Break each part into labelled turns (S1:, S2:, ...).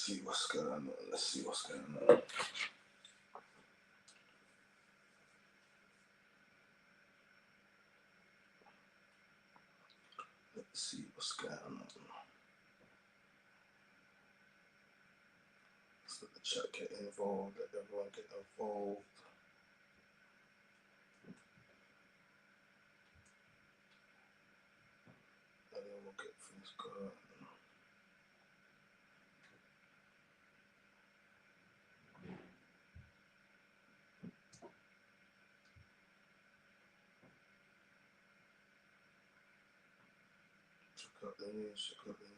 S1: see what's going on. Let's see what's going on. Let's see what's going on. Let's let the chat get involved. Let everyone get involved. And then we'll get things going. Check out the news, check out the news.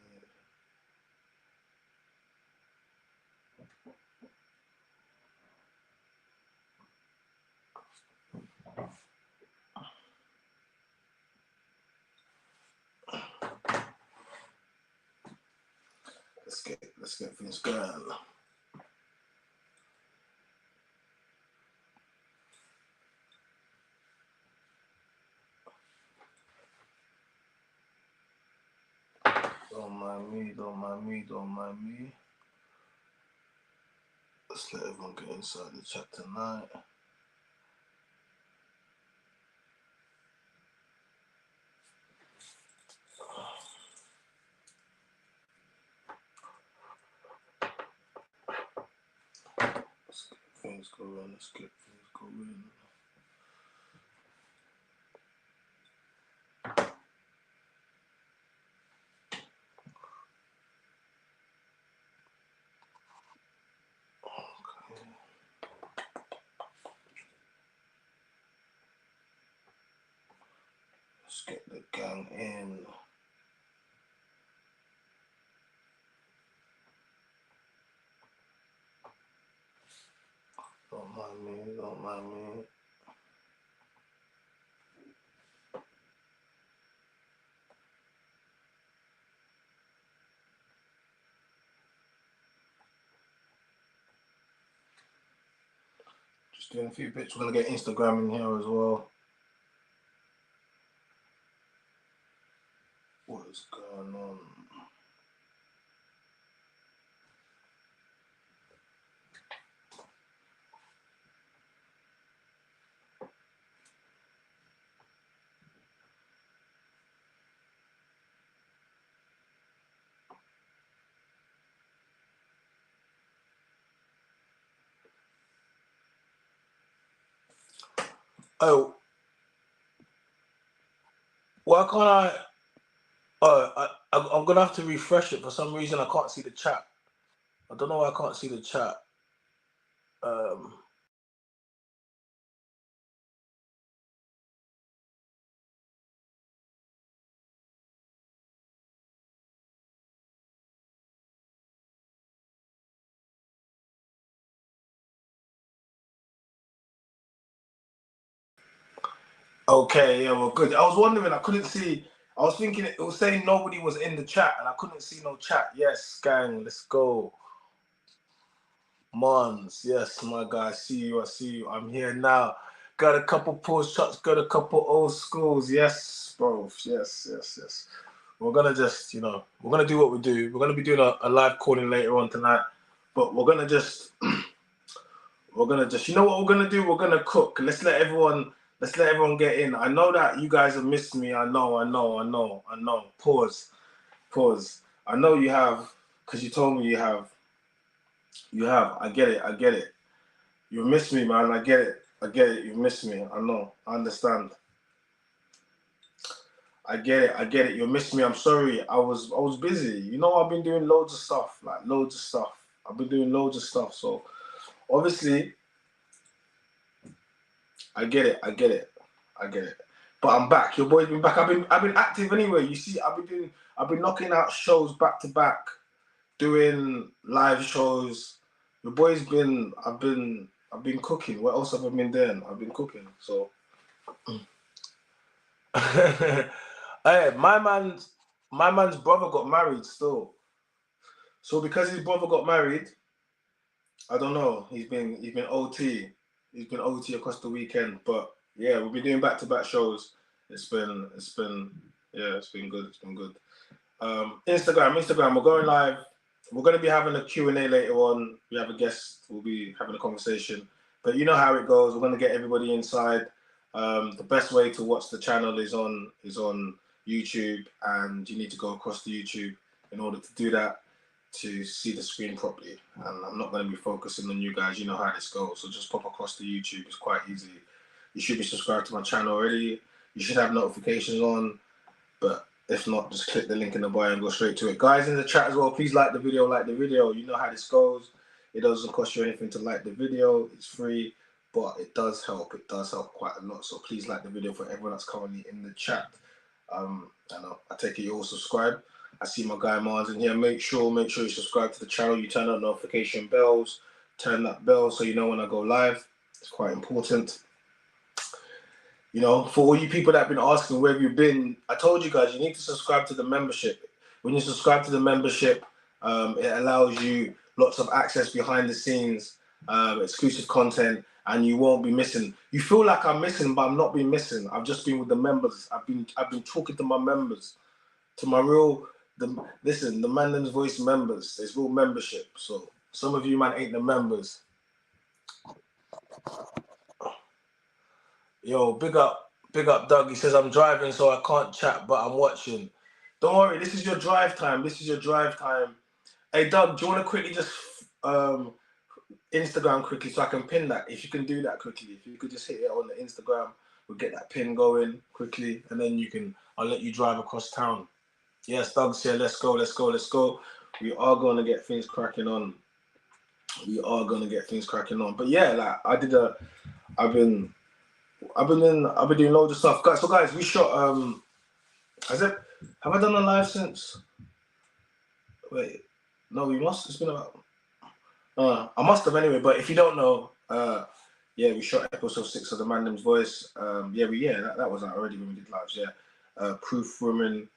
S1: Let's get things going. Don't mind me, don't mind me, don't mind me. Let's let everyone get inside the chat tonight. Let's get things going, let's get things going. Let's get the gang in. Don't mind me, don't mind me. Just doing a few bits. We're gonna get Instagram in here as well. What is going on? Oh, why can't I? Oh, I'm gonna have to refresh it. For some reason, I can't see the chat. I don't know why I can't see the chat. Okay, yeah, well, good. I was wondering, I couldn't see. I was thinking it was saying nobody was in the chat, and I couldn't see no chat. Yes, gang, let's go. Mons, yes, my guy, I see you, I see you. I'm here now. Got a couple pause shots, got a couple old schools. Yes, bro. Yes, yes, yes. We're gonna just, we're gonna do what we do. We're gonna be doing a live calling later on tonight, but we're gonna just, you know what we're gonna do? We're gonna cook. Let's let everyone get in. I know that you guys have missed me. I know. Pause. I know you have, because you told me you have. I get it. You miss me, man. I get it. You miss me. I know. I understand. I get it. You miss me. I'm sorry. I was busy. I've been doing loads of stuff. I've been doing loads of stuff. So obviously, I get it. But I'm back. Your boy's been back. I've been active anyway. You see, I've been knocking out shows back to back, doing live shows. Your boy's been. I've been cooking. What else have I been doing? I've been cooking. So. Hey, my man's brother got married still. So because his brother got married, I don't know. He's been OT. He's been OT across the weekend. But yeah, we've been doing back-to-back shows. It's been good. Instagram. We're going live we're going to be having a Q&A later on. We have a guest. We'll be having a conversation. But you know how it goes. We're going to get everybody inside. The best way to watch the channel is on YouTube, and you need to go across to YouTube in order to do that, to see the screen properly. And I'm not going to be focusing on you guys. You know how this goes. So just pop across to YouTube. It's quite easy. You should be subscribed to my channel already. You should have notifications on. But if not, just click the link in the bio and go straight to it. Guys in the chat as well, please like the video, You know how this goes. It doesn't cost you anything to like the video. It's free, but it does help. It does help quite a lot. So please like the video for everyone that's currently in the chat. I take it you all subscribe. I see my guy Mars in here. Make sure you subscribe to the channel. You turn on notification bells. Turn that bell so you know when I go live. It's quite important. You know, for all you people that have been asking where have you been, I told you guys you need to subscribe to the membership. When you subscribe to the membership, it allows you lots of access behind the scenes, exclusive content, and you won't be missing. You feel like I'm missing, but I'm not being missing. I've just been with the members. I've been talking to my members, to my the Mynameischyna Voice members. There's real membership. So some of you man ain't the members. Yo, big up Doug. He says I'm driving, so I can't chat, but I'm watching. Don't worry, this is your drive time. Hey Doug, do you want to quickly just Instagram quickly so I can pin that? If you can do that quickly, if you could just hit it on the Instagram, we'll get that pin going quickly, and then I'll let you drive across town. Yes, Doug's here. Let's go. We are going to get things cracking on. But yeah, like I've been doing loads of stuff, guys. So guys, we shot. Have I done a live since? Wait, no, we must. It's been about. I must have anyway. But if you don't know, we shot episode 6 of the Mynameischyna Voice. That was out already when we did lives. Yeah, proof women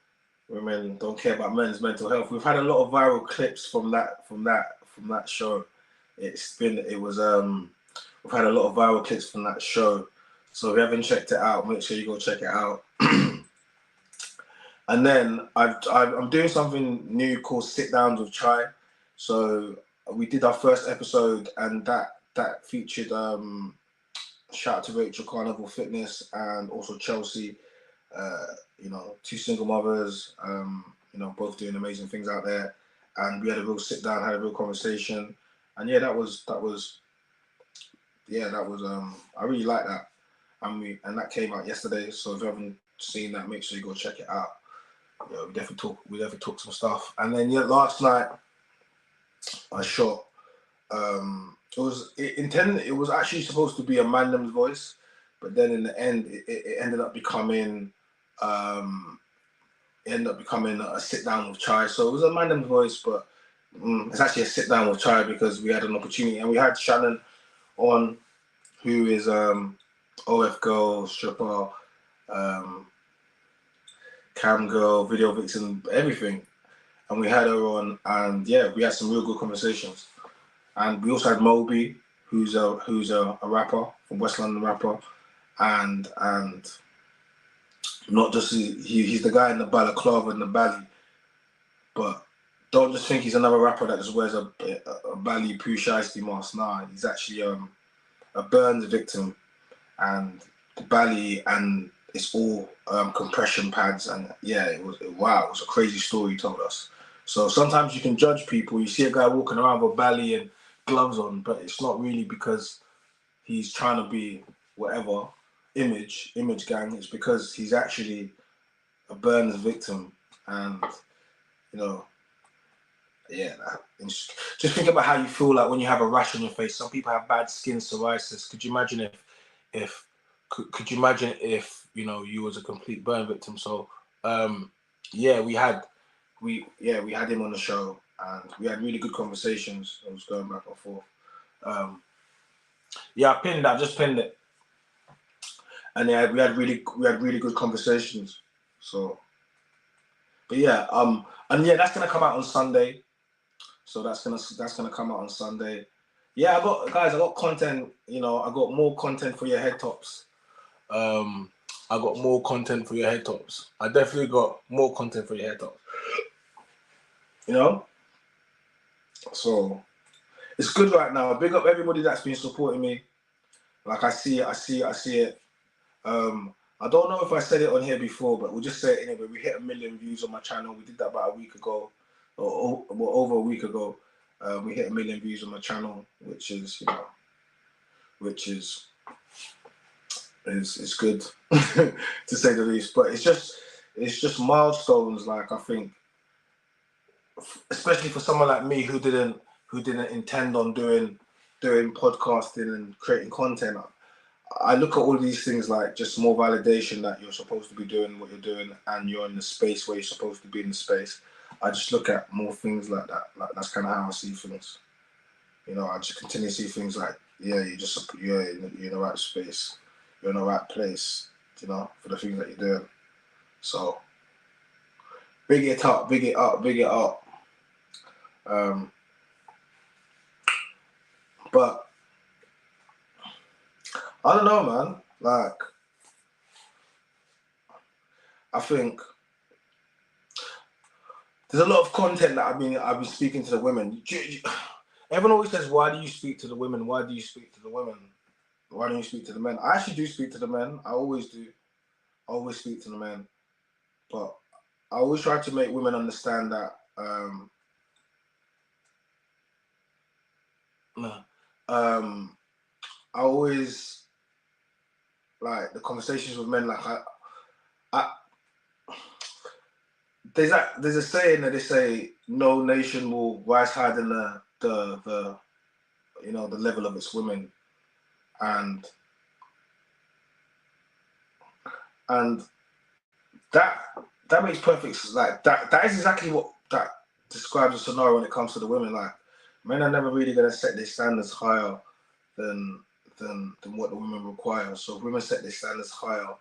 S1: don't care about men's mental health. We've had a lot of viral clips from that show. We've had a lot of viral clips from that show. So if you haven't checked it out, make sure you go check it out. And then I'm doing something new called Sit Downs with Chai. So we did our first episode, and that featured shout out to Rachel, Carnival Fitness, and also Chelsea. You know, 2 single mothers. You know, both doing amazing things out there. And we had a real sit down, had a real conversation, and yeah, that was. I really like that. And that came out yesterday. So if you haven't seen that, make sure you go check it out. Yeah, we definitely talk some stuff. And then last night I shot. It was actually supposed to be a Mynameischyna Voice, but then in the end it ended up becoming a sit down with Chai. So it was a Mynameischyna Voice, but it's actually a sit down with Chai because we had an opportunity, and we had Shannon on, who is OF girl, stripper, cam girl, video vixen, everything. And we had her on, and yeah, we had some real good conversations. And we also had Moby, who's a rapper from West London, rapper, and not just he's the guy in the balaclava and the bally, but don't just think he's another rapper that just wears a bally poo shiesty mask. Nah, he's actually a burns victim, and the bally, and it's all compression pads, and yeah, it was a crazy story he told us. So sometimes you can judge people. You see a guy walking around with a bally and gloves on, but it's not really because he's trying to be whatever image gang. It's because he's actually a burns victim, and you know, yeah. Just think about how you feel like when you have a rash on your face. Some people have bad skin, psoriasis. Could you imagine could you imagine if you know you was a complete burn victim? So we had him on the show, and we had really good conversations. I was going back and forth. I just pinned it, and yeah, we had really good conversations. So, but yeah, that's gonna come out on Sunday. So that's gonna come out on Sunday. Yeah, I got content. You know, I got more content for your head tops. I got more content for your head tops. I definitely got more content for your head tops. You know, So it's good right now. Big up everybody that's been supporting me. Like I see it. I don't know if I said it on here before, but we'll just say it anyway. We hit 1 million views on my channel. We did that about a week ago, or over a week ago. We hit 1 million views on my channel, which is, which is good to say the least. But it's just milestones. Like I think, especially for someone like me who didn't intend on doing podcasting and creating content. I look at all these things like just more validation that you're supposed to be doing what you're doing and you're in the space where you're supposed to be in the space. I just look at more things like that. Like that's kind of how I see things. I just continue to see things like, you're in the right space. You're in the right place, for the things that you're doing. So big it up, big it up, big it up. But I don't know, man. Like, I think there's a lot of content that I've been speaking to the women. Everyone always says, "Why do you speak to the women? Why do you speak to the women? Why don't you speak to the men?" I actually do speak to the men. I always do. I always speak to the men, but I always try to make women understand that. I always like the conversations with men. Like there's a saying that they say no nation will rise higher than the level of its women, and that makes perfect sense. Like that is exactly what that describes a scenario when it comes to the women. Like men are never really gonna set their standards higher than what the women require. So if women set their standards higher,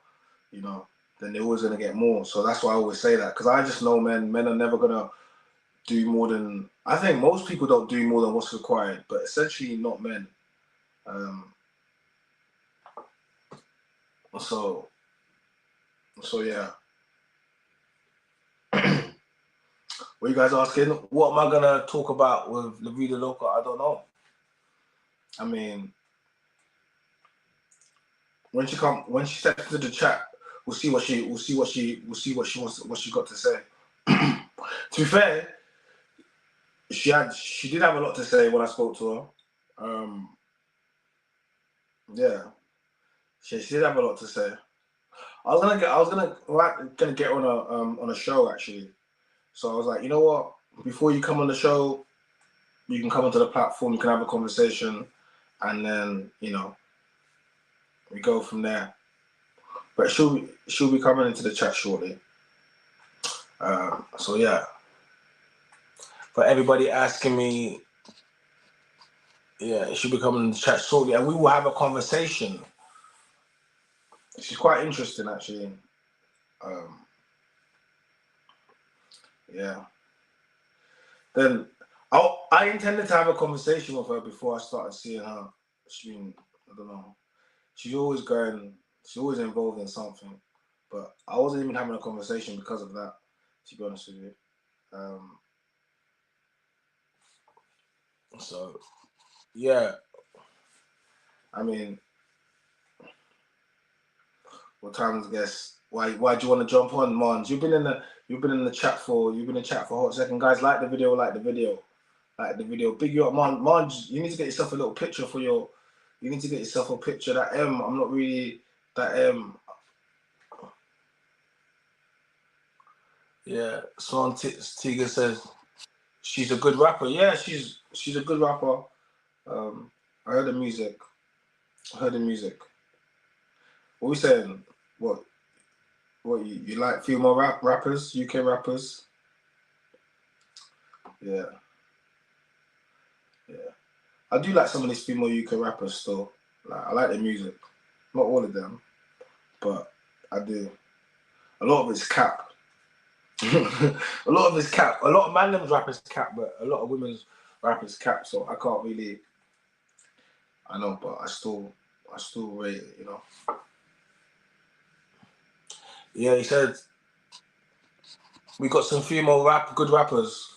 S1: then they're always gonna get more. So that's why I always say that, because I just know men are never gonna do more than, I think most people don't do more than what's required, but essentially not men. So yeah. What you guys asking? What am I gonna talk about with La Vida Loca? I don't know. I mean, when she steps into the chat, we'll see what she got to say. To be fair, she did have a lot to say when I spoke to her. Yeah, she did have a lot to say. I was gonna get her on a show actually. So I was like, you know what? Before you come on the show, you can come onto the platform. You can have a conversation, and then we go from there. But she'll be coming into the chat shortly. So yeah. For everybody asking me, yeah, she'll be coming in the chat shortly, and we will have a conversation. She's quite interesting, actually. Yeah. Then I intended to have a conversation with her before I started seeing her. I don't know. She's always involved in something. But I wasn't even having a conversation because of that, to be honest with you. So yeah. I mean, what time is guess? Why do you want to jump on, Mons? You've been in the chat for a hot second, guys. Like the video. Big you up, Mons. You need to get yourself a little picture for your. You need to get yourself a picture. That M. I'm not really that M. Yeah. Swan Tiga says she's a good rapper. Yeah, she's a good rapper. I heard the music. What are we saying? What you like female rappers, UK rappers? Yeah. I do like some of these female UK rappers still. Like I like their music. Not all of them, but I do. A lot of it's cap. A lot of it's cap. A lot of man's rappers cap, but a lot of women's rappers cap. So I can't really. I know, but I still rate it. Yeah, he said we got some female good rappers.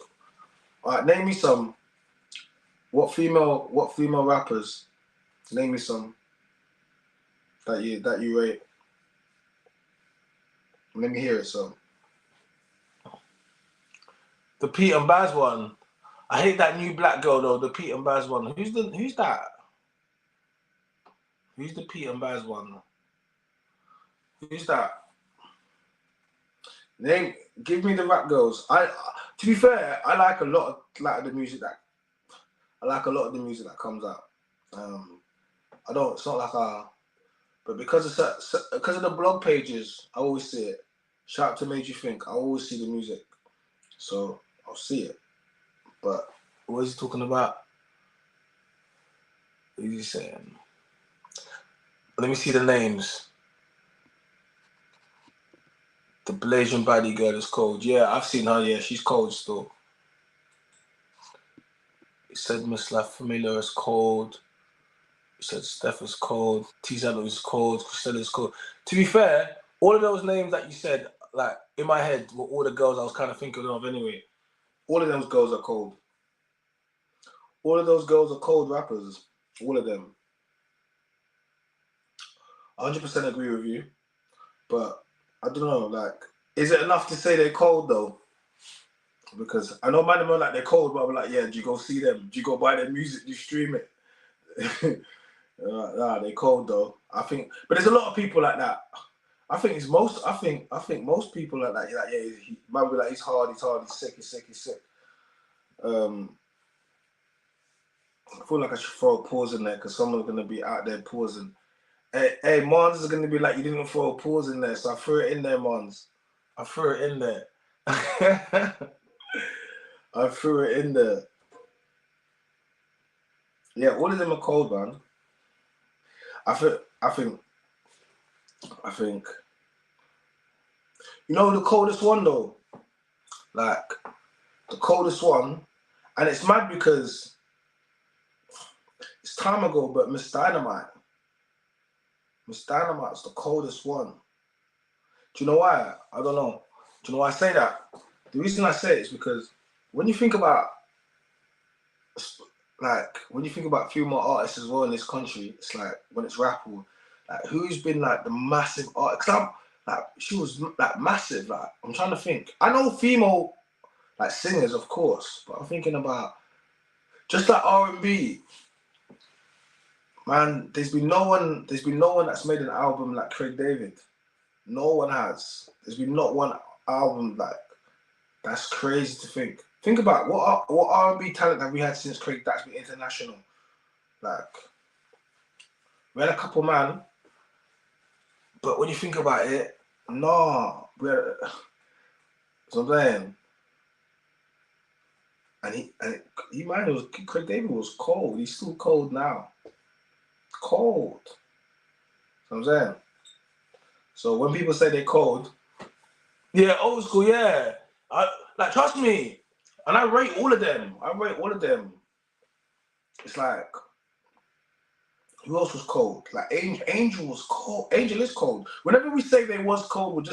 S1: All right, name me some. What female rappers? Name me some that you rate. Let me hear it. So the Pete and Baz one. I hate that new black girl though. The Pete and Baz one. Who's that? Who's the Pete and Baz one? Who's that? Name. Give me the rap girls. To be fair, I like a lot of the music that. I like a lot of the music that comes out. I don't. It's not like but because of the blog pages, I always see it. Shout out to Made You Think. I always see the music, so I'll see it. But what is he talking about? What is he saying? Let me see the names. The Blasian Baddie girl is cold. Yeah, I've seen her. Yeah, she's cold still. He said Miss La Familia is cold. He said Steph is cold. T-Zalo is cold. Christella is cold. To be fair, all of those names that you said, like, in my head, were all the girls I was kind of thinking of anyway. All of those girls are cold. All of those girls are cold rappers. All of them. 100% agree with you. But, I don't know, like, is it enough to say they're cold, though? Because I know man, like, they're cold, but I'm like, yeah, do you go see them? Do you go buy their music? Do you stream it? Nah, they're cold, though. I think, but there's a lot of people like that. I think most people like that. Like, yeah, he might be like, he's hard, he's sick. I feel like I should throw a pause in there because someone's gonna be out there pausing. Hey, Mons is gonna be like, you didn't throw a pause in there, so I threw it in there, Mons. I threw it in there. I threw it in there. Yeah, all of them are cold, man. I think. You know the coldest one though? Like, the coldest one, and it's mad because it's time ago, but Miss Dynamite's the coldest one. Do you know why? I don't know. Do you know why I say that? The reason I say it is because when you think about female artists as well in this country, it's like when it's rap, like who's been like the massive artist? Cause like she was like massive. Like I'm trying to think. I know female like singers, of course, but I'm thinking about just like R&B. Man, there's been no one that's made an album like Craig David. No one has. There's been not one album like that's crazy to think. Think about what R&B talent have we had since Craig that's been international. Like we had a couple, man, but when you think about it, no, so I'm saying, Craig David was cold. He's still cold now. Cold. So I'm saying. So when people say they're cold, yeah, old school, yeah. Like trust me, and I rate all of them. It's like, who else was cold? Like Angel was cold. Angel is cold. Whenever we say they was cold,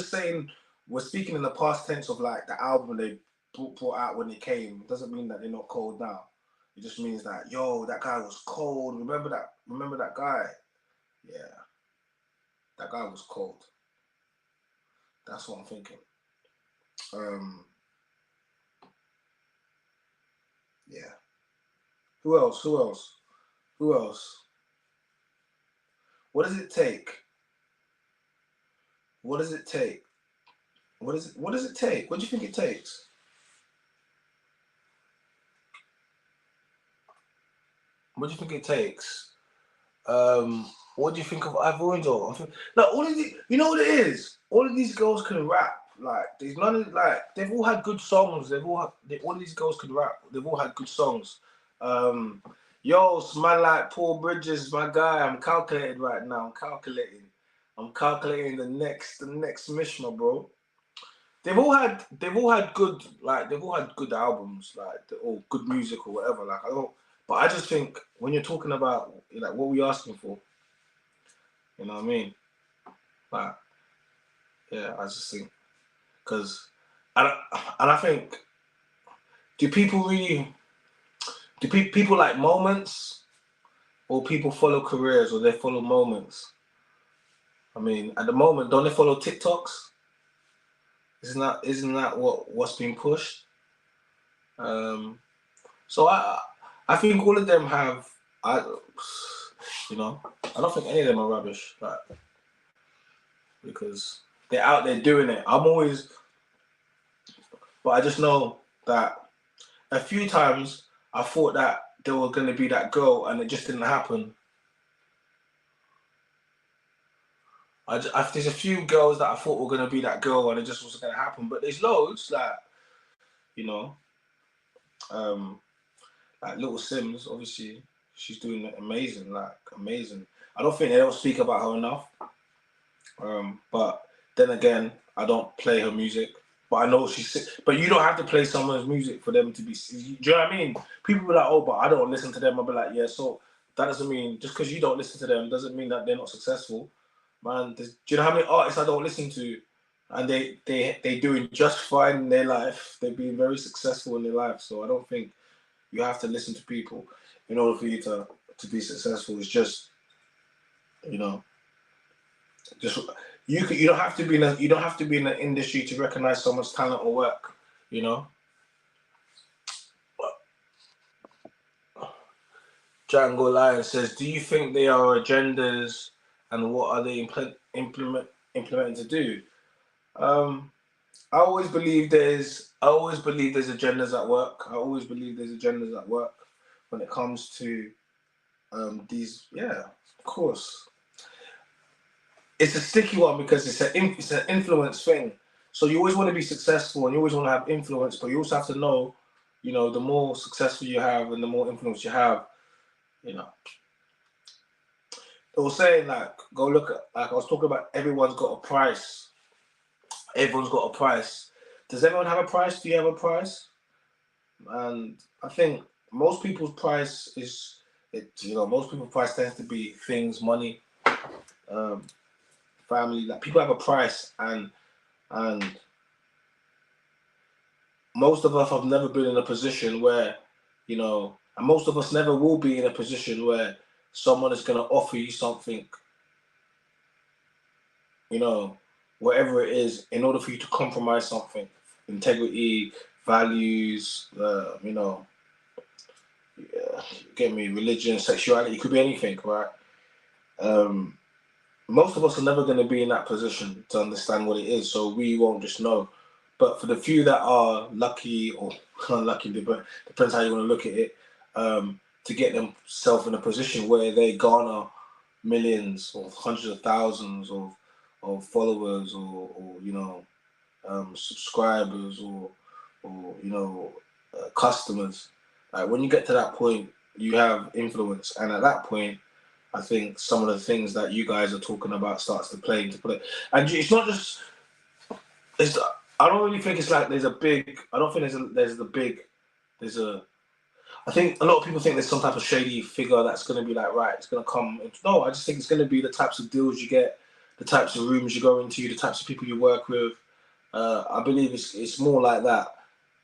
S1: we're speaking in the past tense of like the album they brought out when it came. It doesn't mean that they're not cold now. It just means that, yo, that guy was cold. Remember that guy? Yeah. That guy was cold. That's what I'm thinking. Yeah. Who else? What does it take? What does it take? What does it take? What do you think it takes? What do you think it takes? What do you think of Ivor Angel? Like all of these, you know what it is? All of these girls can rap. Like there's none of like they've all had good songs. All of these girls can rap. They've all had good songs. Yo, man, like Paul Bridges, my guy. I'm calculating right now. I'm calculating the next Mishma, bro. They've all had good albums, like or good music or whatever. Like but I just think when you're talking about like what we're asking for, you know what I mean? Like, yeah, I just think because and I think do people really Do people like moments, or people follow careers, or they follow moments? I mean, at the moment, don't they follow TikToks? Isn't that what's being pushed? So I think all of them have I don't think any of them are rubbish, like, because they're out there doing it. But I just know that a few times I thought that they were going to be that girl, and it just didn't happen. There's a few girls that I thought were going to be that girl, and it just wasn't going to happen. But there's loads that, you know, like Little Sims. Obviously, she's doing amazing, like amazing. I don't think they don't speak about her enough. But then again, I don't play her music. But I know she's. But you don't have to play someone's music for them to be. Do you know what I mean? People be like, "Oh, but I don't listen to them." I'll be like, "Yeah." So that doesn't mean, just because you don't listen to them doesn't mean that they're not successful, man. Do you know how many artists I don't listen to, and they doing just fine in their life? They've been very successful in their life. So I don't think you have to listen to people in order for you to be successful. It's just, you know, just you don't have to be in the industry to recognize someone's talent or work. You know. Django Lion says, "Do you think they are agendas, and what are they implementing to do?" I always believe there's agendas at work. I always believe there's agendas at work when it comes to these. Yeah, of course. It's a sticky one because it's an influence thing. So you always want to be successful and you always want to have influence, but you also have to know, the more successful you have and the more influence you have, They were saying, like, go look at, like I was talking about, everyone's got a price. Everyone's got a price. Does everyone have a price? Do you have a price? And I think most people's price most people's price tends to be things, money, family. Like, people have a price, and most of us have never been in a position where, and most of us never will be in a position where someone is going to offer you something, whatever it is, in order for you to compromise something, integrity, values, get me, religion, sexuality, it could be anything, right? Most of us are never going to be in that position to understand what it is, so we won't just know. But for the few that are lucky or unlucky, depends how you want to look at it, to get themselves in a position where they garner millions or hundreds of thousands of followers or subscribers or customers. Like, when you get to that point, you have influence, and at that point, I think some of the things that you guys are talking about starts to play into play. And it's not just. I don't really think it's like there's a big. I don't think there's a. I think a lot of people think there's some type of shady figure that's going to be like, right, it's going to come. No, I just think it's going to be the types of deals you get, the types of rooms you go into, the types of people you work with. I believe it's more like that,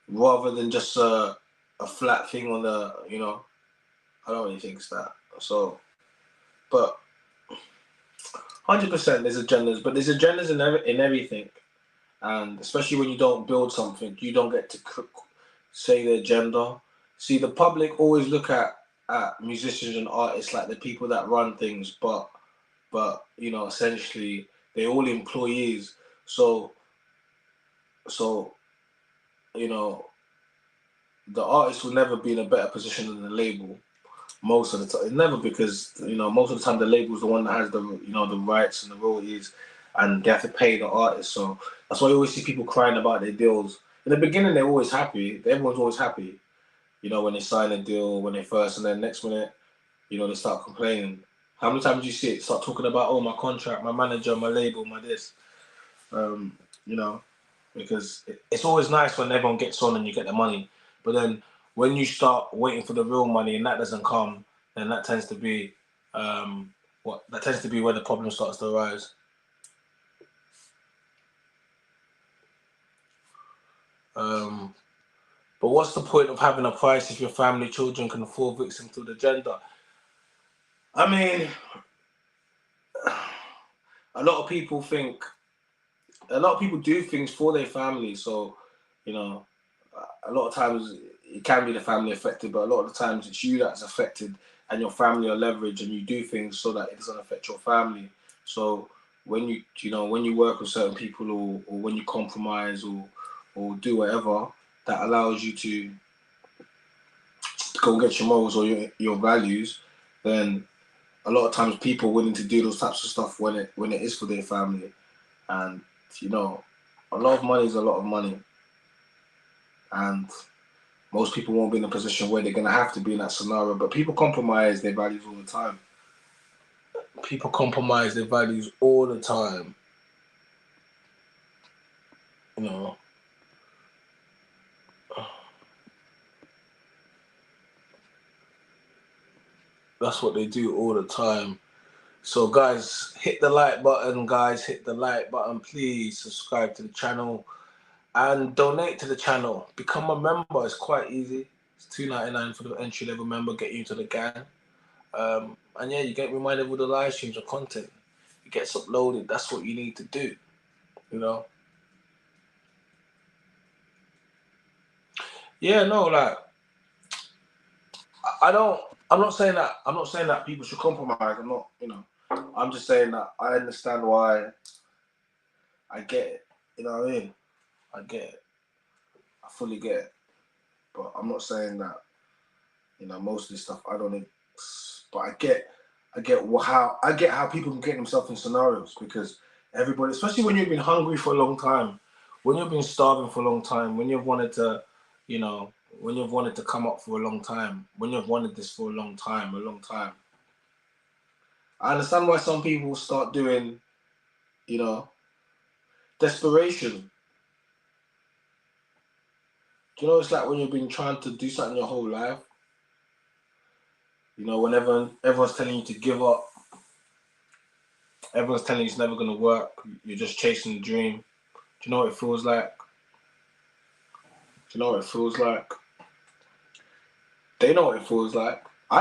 S1: rather than just a flat thing on the. I don't really think it's that. So, but 100% there's agendas, but there's agendas in everything, and especially when you don't build something, you don't get to say the agenda. See, the public always look at musicians and artists like the people that run things, but essentially they're all employees. So the artist will never be in a better position than the label. Most of the time, never, because most of the time the label's the one that has the the rights and the royalties, and they have to pay the artist. So that's why you always see people crying about their deals. In the beginning, they're always happy. Everyone's always happy, when they sign a deal, when they first, and then next minute, they start complaining. How many times do you see it? Start talking about, oh, my contract, my manager, my label, my this. Because it's always nice when everyone gets on and you get the money, but then when you start waiting for the real money and that doesn't come, then that tends to be where the problem starts to arise. But what's the point of having a price if your family, children can fall victim to the gender? I mean, a lot of people do things for their family. So, you know, a lot of times it can be the family affected, but a lot of the times it's you that's affected and your family are leveraged, and you do things so that it doesn't affect your family. So when when you work with certain people, or when you compromise, or do whatever that allows you to go and get your morals or your values, then a lot of times people are willing to do those types of stuff when it is for their family. And a lot of money is a lot of money, and most people won't be in a position where they're going to have to be in that scenario. But people compromise their values all the time. People compromise their values all the time. That's what they do all the time. So guys, hit the like button, please subscribe to the channel and donate to the channel. Become a member. It's quite easy. It's $2.99 for the entry level member, get you into the gang. And yeah, you get reminded of all the live streams or content. It gets uploaded. That's what you need to do. Yeah, no, like I'm not saying that people should compromise. I'm just saying that I understand why. I get it. You know what I mean? I get it. I fully get it. But I'm not saying that, most of this stuff I don't need. But I get how people can get themselves in scenarios, because everybody, especially when you've been hungry for a long time, when you've been starving for a long time, when you've wanted to, when you've wanted to come up for a long time, when you've wanted this for a long time. I understand why some people start doing, desperation. It's like when you've been trying to do something your whole life. Whenever everyone's telling you to give up, everyone's telling you it's never going to work, you're just chasing the dream. Do you know what it feels like? They know what it feels like. I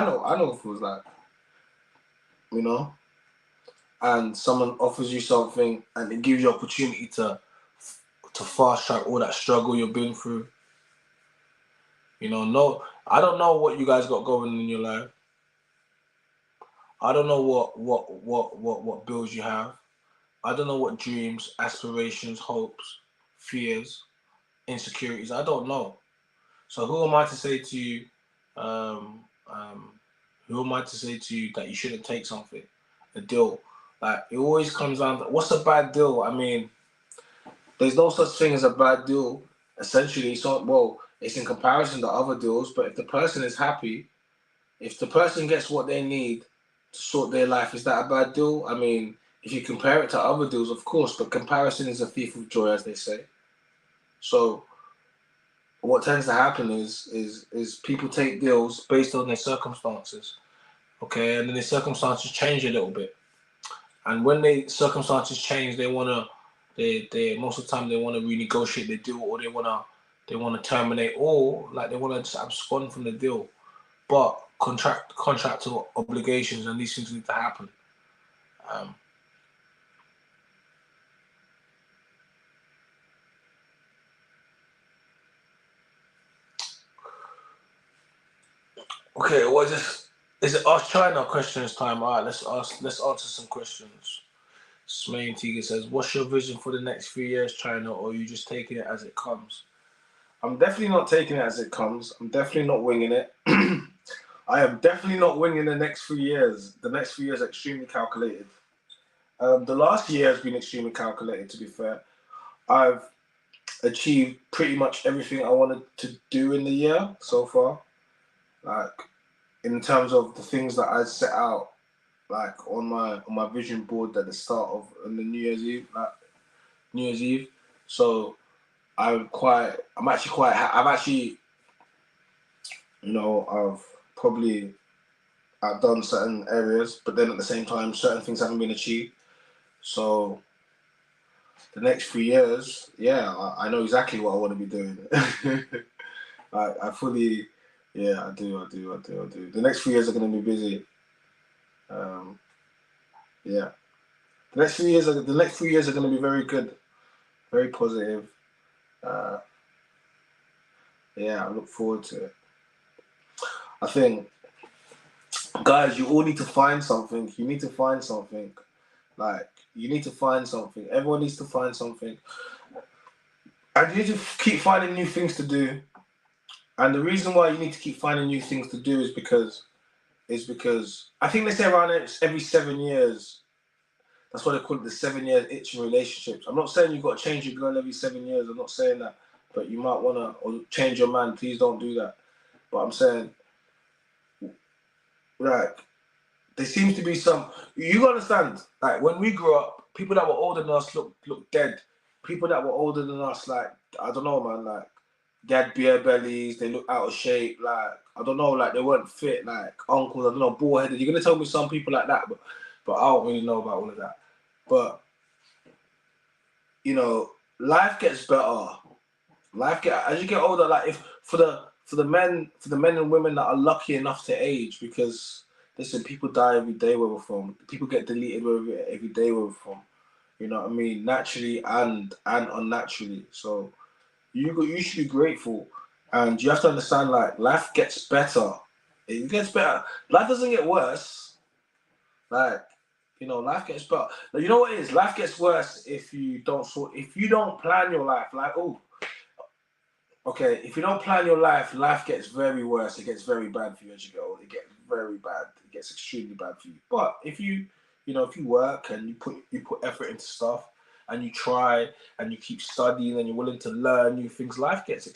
S1: know what it feels like. And someone offers you something and it gives you opportunity to fast track all that struggle you've been through. No, I don't know what you guys got going in your life. I don't know what bills you have. I don't know what dreams, aspirations, hopes, fears, insecurities. I don't know. So who am I to say to you? Who am I to say to you that you shouldn't take something, a deal? Like, it always comes down to, what's a bad deal? I mean, there's no such thing as a bad deal. Essentially, it's in comparison to other deals. But if the person is happy, if the person gets what they need to sort their life, is that a bad deal? I mean, if you compare it to other deals, of course, but comparison is a thief of joy, as they say. So what tends to happen is people take deals based on their circumstances, okay, and then the circumstances change a little bit, and when the circumstances change, they most of the time they want to renegotiate the deal, or they want to terminate, or like they want to just abscond from the deal, but contractual obligations and these things need to happen. Okay, is it Ask China questions time? All right, let's answer some questions. Smain Tiger says, what's your vision for the next few years, China, or are you just taking it as it comes? I'm definitely not taking it as it comes. I'm definitely not winging it. I am definitely not winging the next few years. The next few years are extremely calculated. The last year has been extremely calculated, to be fair. I've achieved pretty much everything I wanted to do in the year so far. Like, in terms of the things that I set out, like on my vision board at the start of the New Year's Eve. So I've done certain areas, but then at the same time, certain things haven't been achieved. So the next few years, yeah, I know exactly what I want to be doing. I fully, yeah, I do. The next few years are going to be busy. Yeah, the next few years are going to be very good, very positive. Yeah, I look forward to it. I think, guys, you all need to find something. You need to find something. Like, you need to find something. Everyone needs to find something. And you need to keep finding new things to do. And the reason why you need to keep finding new things to do is because I think they say around every 7 years. That's why they call it the 7 year itch in relationships. I'm not saying you've got to change your girl every 7 years. I'm not saying that. But you might want to, or change your man. Please don't do that. But I'm saying, like, there seems to be some. You understand? Like, when we grew up, people that were older than us look dead. People that were older than us, like, I don't know, man. Like, they had beer bellies. They looked out of shape. Like, I don't know. Like, they weren't fit. Like, uncles. I don't know. Bald headed. You're gonna tell me some people like that, but I don't really know about all of that. But you know, life gets better. As you get older. Like, if for the men and women that are lucky enough to age, because listen, people die every day where we're from. People get deleted every day where we're from. You know what I mean? Naturally and unnaturally. So you should be grateful, and you have to understand, like, life gets better. It gets better. Life doesn't get worse. Like, you know, life gets better. You know what it is? Life gets worse if you don't plan your life. Like, oh, okay, if you don't plan your life, life gets very worse. It gets very bad for you as you get older. It gets very bad. It gets extremely bad for you. But if you work and you put effort into stuff, and you try and you keep studying and you're willing to learn new things, life gets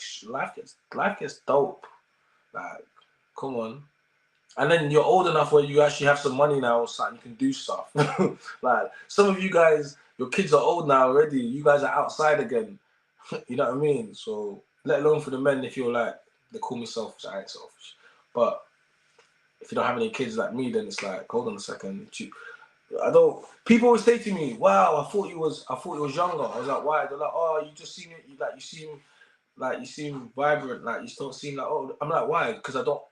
S1: dope. Like, come on. And then you're old enough where you actually have some money now, so you can do stuff. Like, some of you guys, your kids are old now already. You guys are outside again. You know what I mean? So, let alone for the men, if you're like, they call me selfish, I ain't selfish. But if you don't have any kids like me, then it's like, hold on a second. I don't. People always say to me, "Wow, I thought you was younger." I was like, "Why?" They're like, "Oh, you just seem you seem vibrant. Like, you don't seem like old." I'm like, "Why?" Because I don't.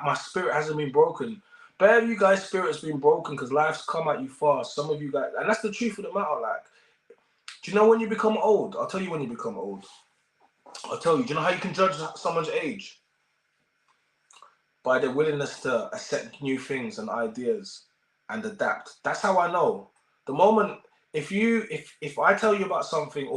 S1: My spirit hasn't been broken. Bare of you guys' spirit's been broken because life's come at you fast. Some of you guys, and that's the truth of the matter. Like, do you know when you become old? I'll tell you when you become old. I'll tell you. Do you know how you can judge someone's age? By their willingness to accept new things and ideas and adapt. That's how I know. The moment, if I tell you about something,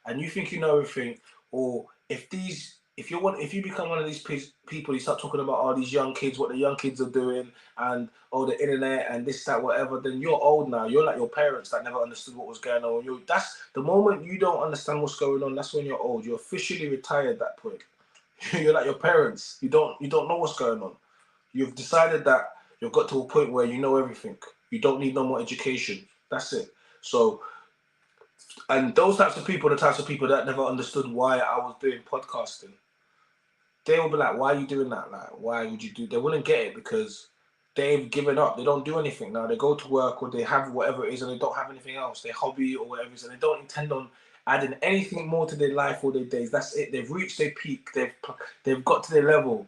S1: and you think you know everything, or if you become one of these people, you start talking about all these young kids, what the young kids are doing, and the internet and this, that, whatever, then you're old now. You're like your parents that never understood what was going on. That's the moment you don't understand what's going on. That's when you're old. You're officially retired at that point. You're like your parents. You don't know what's going on. You've decided that you've got to a point where you know everything. You don't need no more education. That's it. So, and those types of people are the types of people that never understood why I was doing podcasting. They will be like, "Why are you doing that? Like, why would you do?" They wouldn't get it because they've given up. They don't do anything now. They go to work or they have whatever it is and they don't have anything else. Their hobby or whatever it is, and they don't intend on adding anything more to their life or their days. That's it. They've reached their peak. They've got to their level.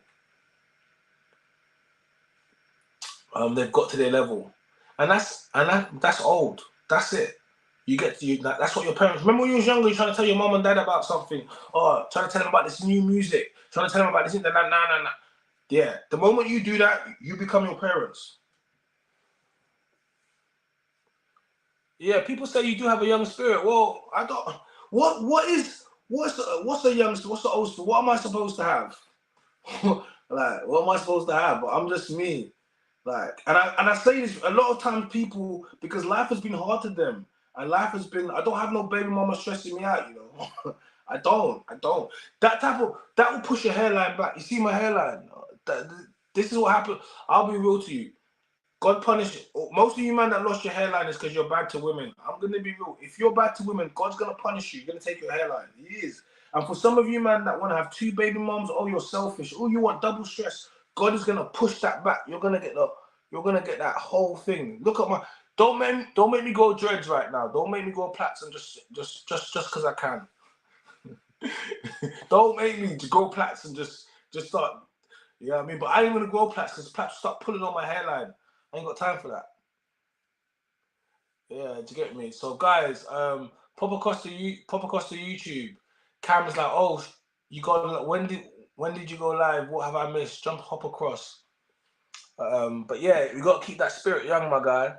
S1: They've got to their level, and that's old. That's it. That's what your parents. Remember when you was younger, you're trying to tell your mom and dad about something, or trying to tell them about this new music, trying to tell them about this. Nah. Yeah, the moment you do that, you become your parents. Yeah, people say you do have a young spirit. Well, I don't. What's the young? What's the old? What am I supposed to have? Like, what am I supposed to have? But I'm just me. Like, and I say this a lot of times, people, because life has been hard to them, and life has been. I don't have no baby mama stressing me out, you know. I don't. That will push your hairline back. You see my hairline. This is what happened. I'll be real to you. God punish most of you man that lost your hairline is because you're bad to women. I'm gonna be real. If you're bad to women, God's gonna punish you. You're gonna take your hairline. He is. And for some of you man that want to have two baby moms, oh, you're selfish. Oh, you want double stress. God is gonna push that back. You're gonna get that whole thing. Look at my. Don't make me go dreads right now. Don't make me go plaits and just because I can. Don't make me to grow plaits and just start. You know what I mean? But I ain't gonna grow plaits because plaits start pulling on my hairline. I ain't got time for that. Yeah, do you get me? So guys, pop across to YouTube. Cam's like, oh, you got when did you go live? What have I missed? Hop across. But yeah, we got to keep that spirit young, my guy.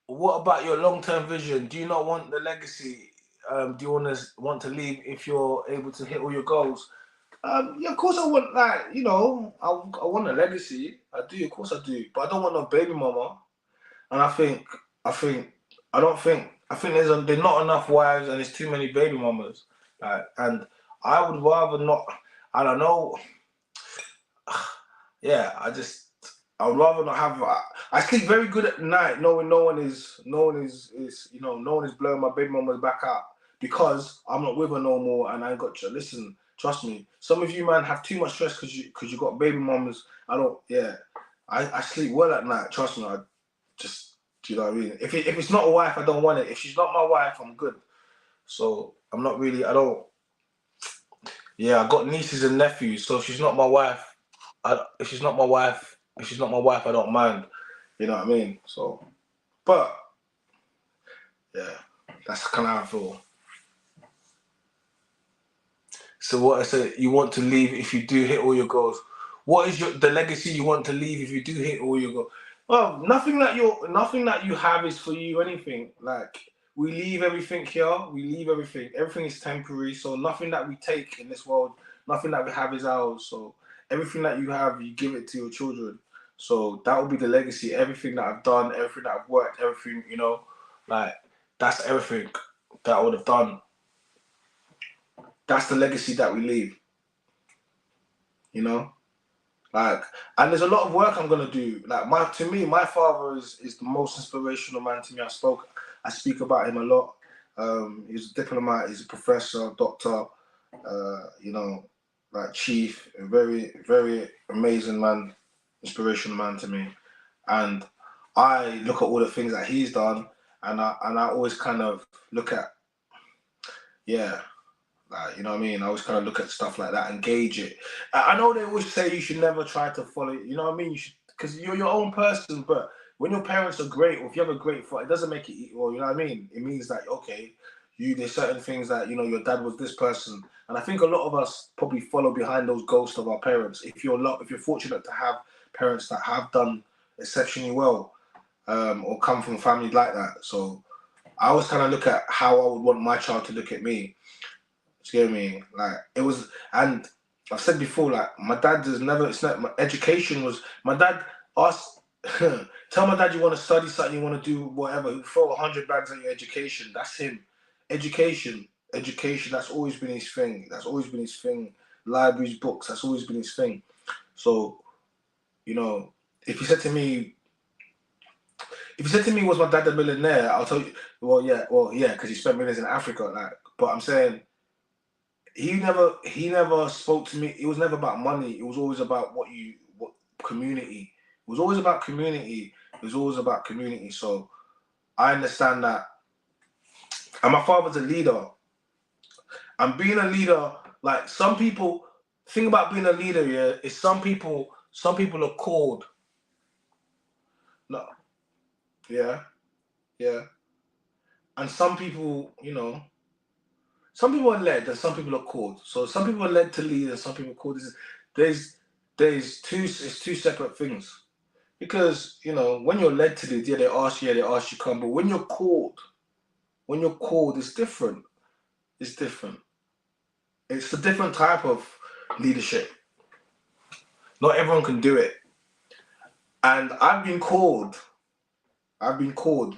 S1: What about your long-term vision? Do you not want the legacy? Do you want to leave if you're able to hit all your goals? Yeah, of course I want that. You know, I want a legacy. I do, of course I do. But I don't want no baby mama. And I think there's not enough wives and there's too many baby mamas. And I would rather not. I don't know. Yeah, I would rather not have. I sleep very good at night, knowing no one is no one is blowing my baby mama's back out because I'm not with her no more, and I ain't got to listen. Trust me, some of you man have too much stress because you got baby mamas. I don't. Yeah, I sleep well at night. Trust me, I just. Do you know what I mean? If it's not a wife, I don't want it. If she's not my wife, I'm good. So I'm not really. I don't. Yeah, I got nieces and nephews. So if she's not my wife, if she's not my wife, I don't mind. You know what I mean? So, but yeah, that's kind of how I feel. So what I said, you want to leave if you do hit all your goals. What is the legacy you want to leave if you do hit all your goals? Well, nothing that you have is for you. Anything like we leave everything here. We leave everything. Everything is temporary. So nothing that we take in this world, nothing that we have is ours. So everything that you have, you give it to your children. So that will be the legacy. Everything that I've done, everything that I've worked, everything like that's everything that I would have done. That's the legacy that we leave. Like, and there's a lot of work I'm gonna do. Like, my father is the most inspirational man to me. I speak about him a lot. He's a diplomat. He's a professor, doctor. Like chief, a very, very amazing man, inspirational man to me. And I look at all the things that he's done, and I always kind of look at, yeah. Like, you know what I mean? I always kind of look at stuff like that and gauge it. I know they always say you should never try to follow, you know what I mean? You should, because you're your own person, but when your parents are great, or if you have a great thought, it doesn't make it equal, you know what I mean? It means that, okay, there's certain things that, your dad was this person. And I think a lot of us probably follow behind those ghosts of our parents. If you're fortunate to have parents that have done exceptionally well, or come from a family like that. So I always kind of look at how I would want my child to look at me. Do you get me? Like, it was, and I've said before, like, my dad has never, it's not, my education was, my dad asked, tell my dad you want to study something, you want to do whatever, he'll throw 100 bags at your education. That's him. Education, that's always been his thing. That's always been his thing. Libraries, books, that's always been his thing. So, if you said to me, was my dad a millionaire? I'll tell you, well, yeah, because he spent millions in Africa, like, but I'm saying, he never spoke to me. It was never about money. It was always about what community. It was always about community. So I understand that. And my father's a leader. And being a leader, like, some people, thing about being a leader, yeah, is some people are called. No. Yeah. And some people, some people are led and some people are called. So some people are led to lead and some people are called. It's two separate things. Because, when you're led to lead, they ask you come. But when you're called, it's different. It's different. It's a different type of leadership. Not everyone can do it. And I've been called,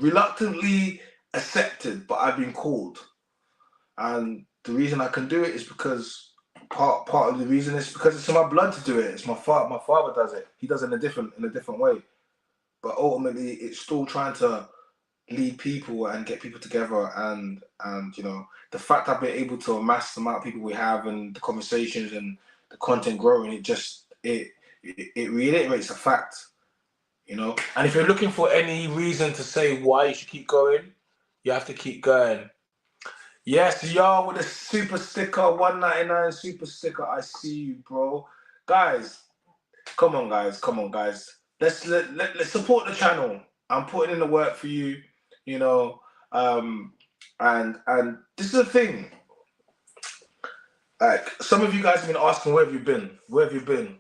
S1: reluctantly accepted, but I've been called. And the reason I can do it is because part of the reason is because it's in my blood to do it. It's my father does it. He does it in a different way. But ultimately, it's still trying to lead people and get people together. And the fact I've been able to amass the amount of people we have and the conversations and the content growing, it reiterates the fact. And if you're looking for any reason to say why you should keep going, You have to keep going. Yes, y'all, with a super sticker, $1.99 super sticker. I see you, bro. Guys, come on, guys. Come on, guys. Let's support the channel. I'm putting in the work for you, you know. And this is the thing. Like, some of you guys have been asking, where have you been? Where have you been?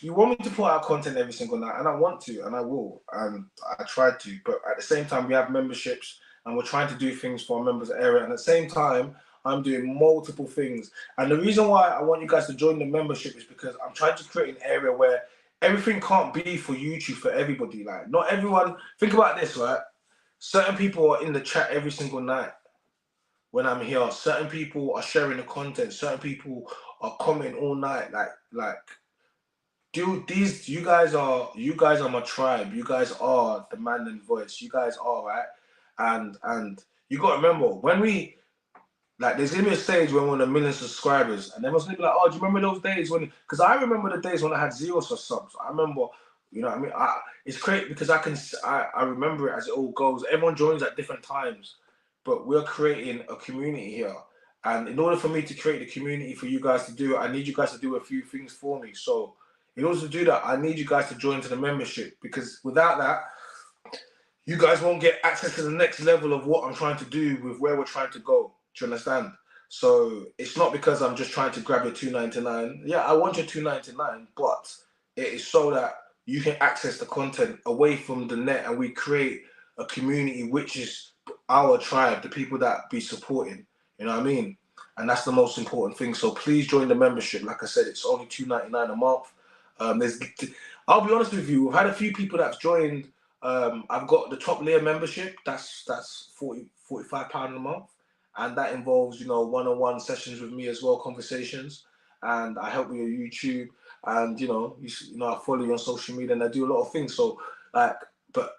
S1: You want me to put out content every single night, and I want to, and I will, and I try to. But at the same time, we have memberships, and we're trying to do things for our members area. And at the same time, I'm doing multiple things. And the reason why I want you guys to join the membership is because I'm trying to create an area where everything can't be for YouTube for everybody. Like, not everyone. Think about this, right? Certain people are in the chat every single night when I'm here. Certain people are sharing the content. Certain people are commenting all night. Like. Dude, you guys are my tribe. You guys are the man and voice. You guys are, right. And you got to remember, when we, like, there's gonna be a stage when we're on 1 million subscribers, and everyone's gonna be like, oh, do you remember those days when? Because I remember the days when I had 0 subs. I remember, you know what I mean. It's great because I remember it as it all goes. Everyone joins at different times, but we're creating a community here. And in order for me to create the community for you guys to do it, I need you guys to do a few things for me. So in order to do that, I need you guys to join to the membership, because without that, you guys won't get access to the next level of what I'm trying to do with where we're trying to go. Do you understand? So it's not because I'm just trying to grab your $2.99. Yeah, I want your $2.99, but it is so that you can access the content away from the net, and we create a community which is our tribe, the people that be supporting. You know what I mean? And that's the most important thing. So please join the membership. Like I said, it's only $2.99 a month. I'll be honest with you, we've had a few people that's joined. I've got the top layer membership. That's £45 a month, and that involves, you know, one-on-one sessions with me as well, conversations, and I help with your YouTube, and you know, I follow you on social media, and I do a lot of things. So like, but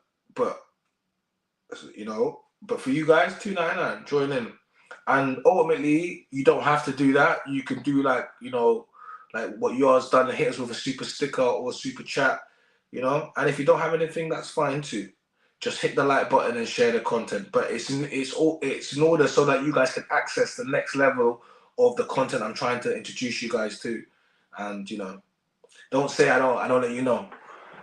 S1: you know, but for you guys, $2.99, join in, and ultimately you don't have to do that. You can do, like, you know, like what yours done, hit us with a super sticker or a super chat, you know. And if you don't have anything, that's fine too. Just hit the like button and share the content. But it's in order so that you guys can access the next level of the content I'm trying to introduce you guys to. And you know, don't say I don't let you know.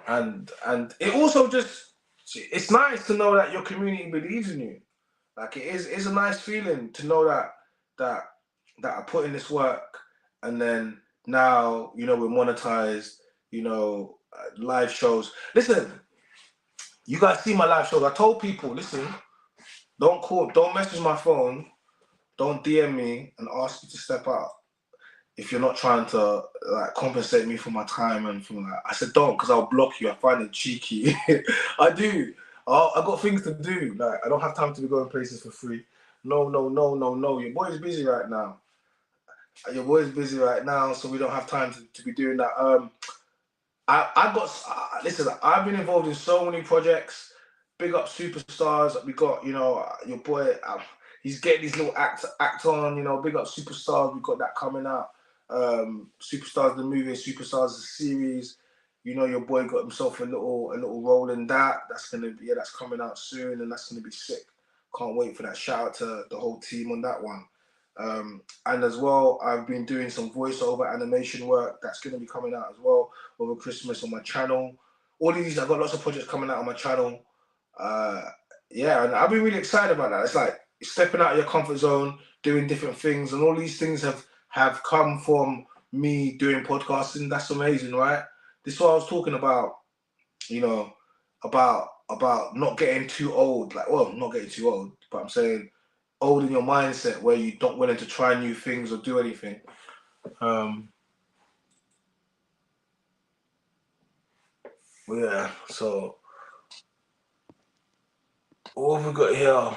S1: And it also just, it's nice to know that your community believes in you. Like, it's a nice feeling to know that I put in this work, and then now, you know, we're monetized, you know, live shows. Listen, you guys see my live shows. I told people, listen, don't message my phone, don't DM me and ask me to step out if you're not trying to, like, compensate me for my time and from that. I said don't, because I'll block you. I find it cheeky. I do. I got things to do. Like, I don't have time to be going places for free. No. Your boy's busy right now. So we don't have time to be doing that. Listen, I've been involved in so many projects. Big up superstars. We got, you know, your boy, he's getting his little act on, you know. Big up superstars. We got that coming out. Superstars the movie, Superstars the series. You know, your boy got himself a little role in that. That's coming out soon, and that's gonna be sick. Can't wait for that. Shout out to the whole team on that one. And as well, I've been doing some voiceover animation work that's going to be coming out as well over Christmas on my channel. All of these, I've got lots of projects coming out on my channel. Yeah, and I've been really excited about that. It's like stepping out of your comfort zone, doing different things, and all these things have come from me doing podcasting. That's amazing, right? This is what I was talking about, you know, about not getting too old. Like, well, not getting too old, but I'm saying old in your mindset where you don't willing to try new things or do anything. Yeah, so what have we got here?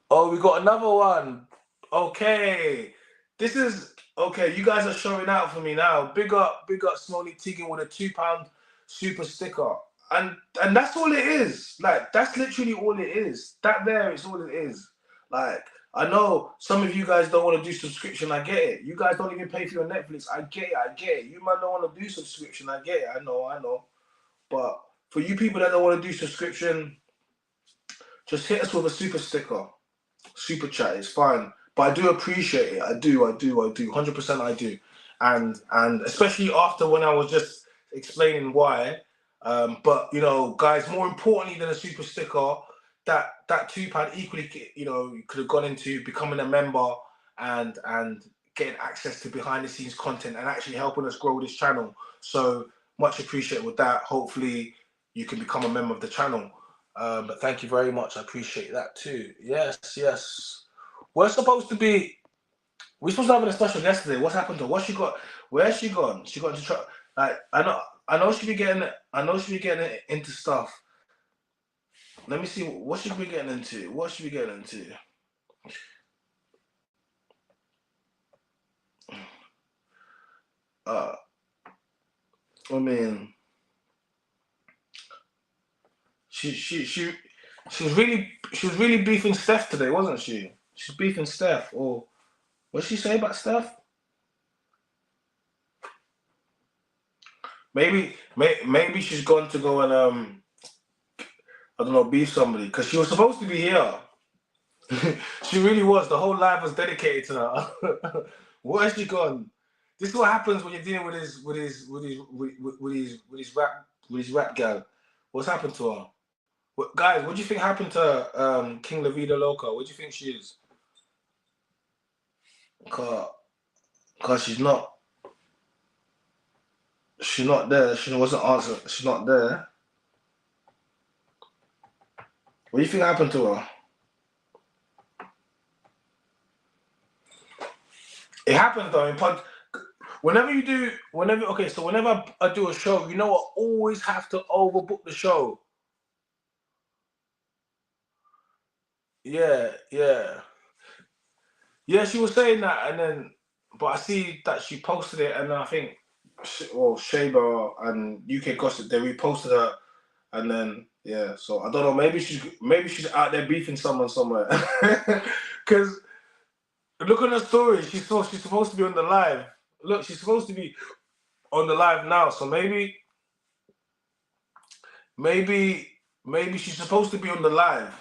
S1: Oh, we got another one. Okay. This is okay. You guys are showing out for me now. Big up Smoley Tegan with a £2 super sticker. And that's all it is. Like, that's literally all it is. That there is all it is. Like, I know some of you guys don't want to do subscription. I get it. You guys don't even pay for your Netflix. I get it. You might not want to do subscription. I get it. I know. But for you people that don't want to do subscription, just hit us with a super sticker, super chat. It's fine, but I do appreciate it. I do. 100% I do, and especially after when I was just explaining why. But you know, guys, more importantly than a super sticker, that £2 equally, you know, you could have gone into becoming a member and getting access to behind the scenes content and actually helping us grow this channel. So much appreciated with that. Hopefully you can become a member of the channel. But thank you very much. I appreciate that too. Yes. We're supposed to have a special guest today. What's happened to her? What's she got? Where's she gone? She got into trouble. Like I know she be getting into stuff. Let me see what she be getting into. What she be getting into? I mean, she was really beefing Steph today, wasn't she? She's beefing Steph. Or what did she say about Steph? Maybe she's gone to go and I don't know, beef somebody, because she was supposed to be here. She really was. The whole live was dedicated to her. Where has she gone? This is what happens when you're dealing with his rap gal. What's happened to her? Guys, what do you think happened to King La Vida Loca? What do you think she is? Cause she's not there. She wasn't answering. She's not there. What do you think happened to her? It happens though. Whenever I do a show, you know, I always have to overbook the show. Yeah. She was saying that, and then, but I see that she posted it, and I think, Shaba and UK Gossip, they reposted her, and then so I don't know. Maybe she's out there beefing someone somewhere, because look at her story. She's supposed to be on the live. Look, she's supposed to be on the live now. So maybe she's supposed to be on the live.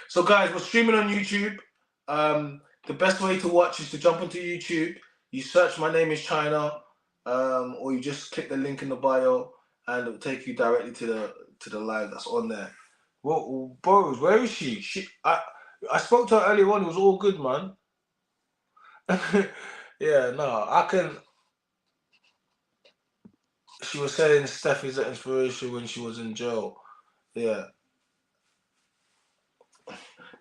S1: So guys, we're streaming on YouTube. The best way to watch is to jump onto YouTube. You search Mynameischyna, or you just click the link in the bio, and it'll take you directly to the live that's on there. Well, bros, where is she? I spoke to her earlier on. It was all good, man. Yeah, no, I can. She was saying Steph is an inspiration when she was in jail. Yeah.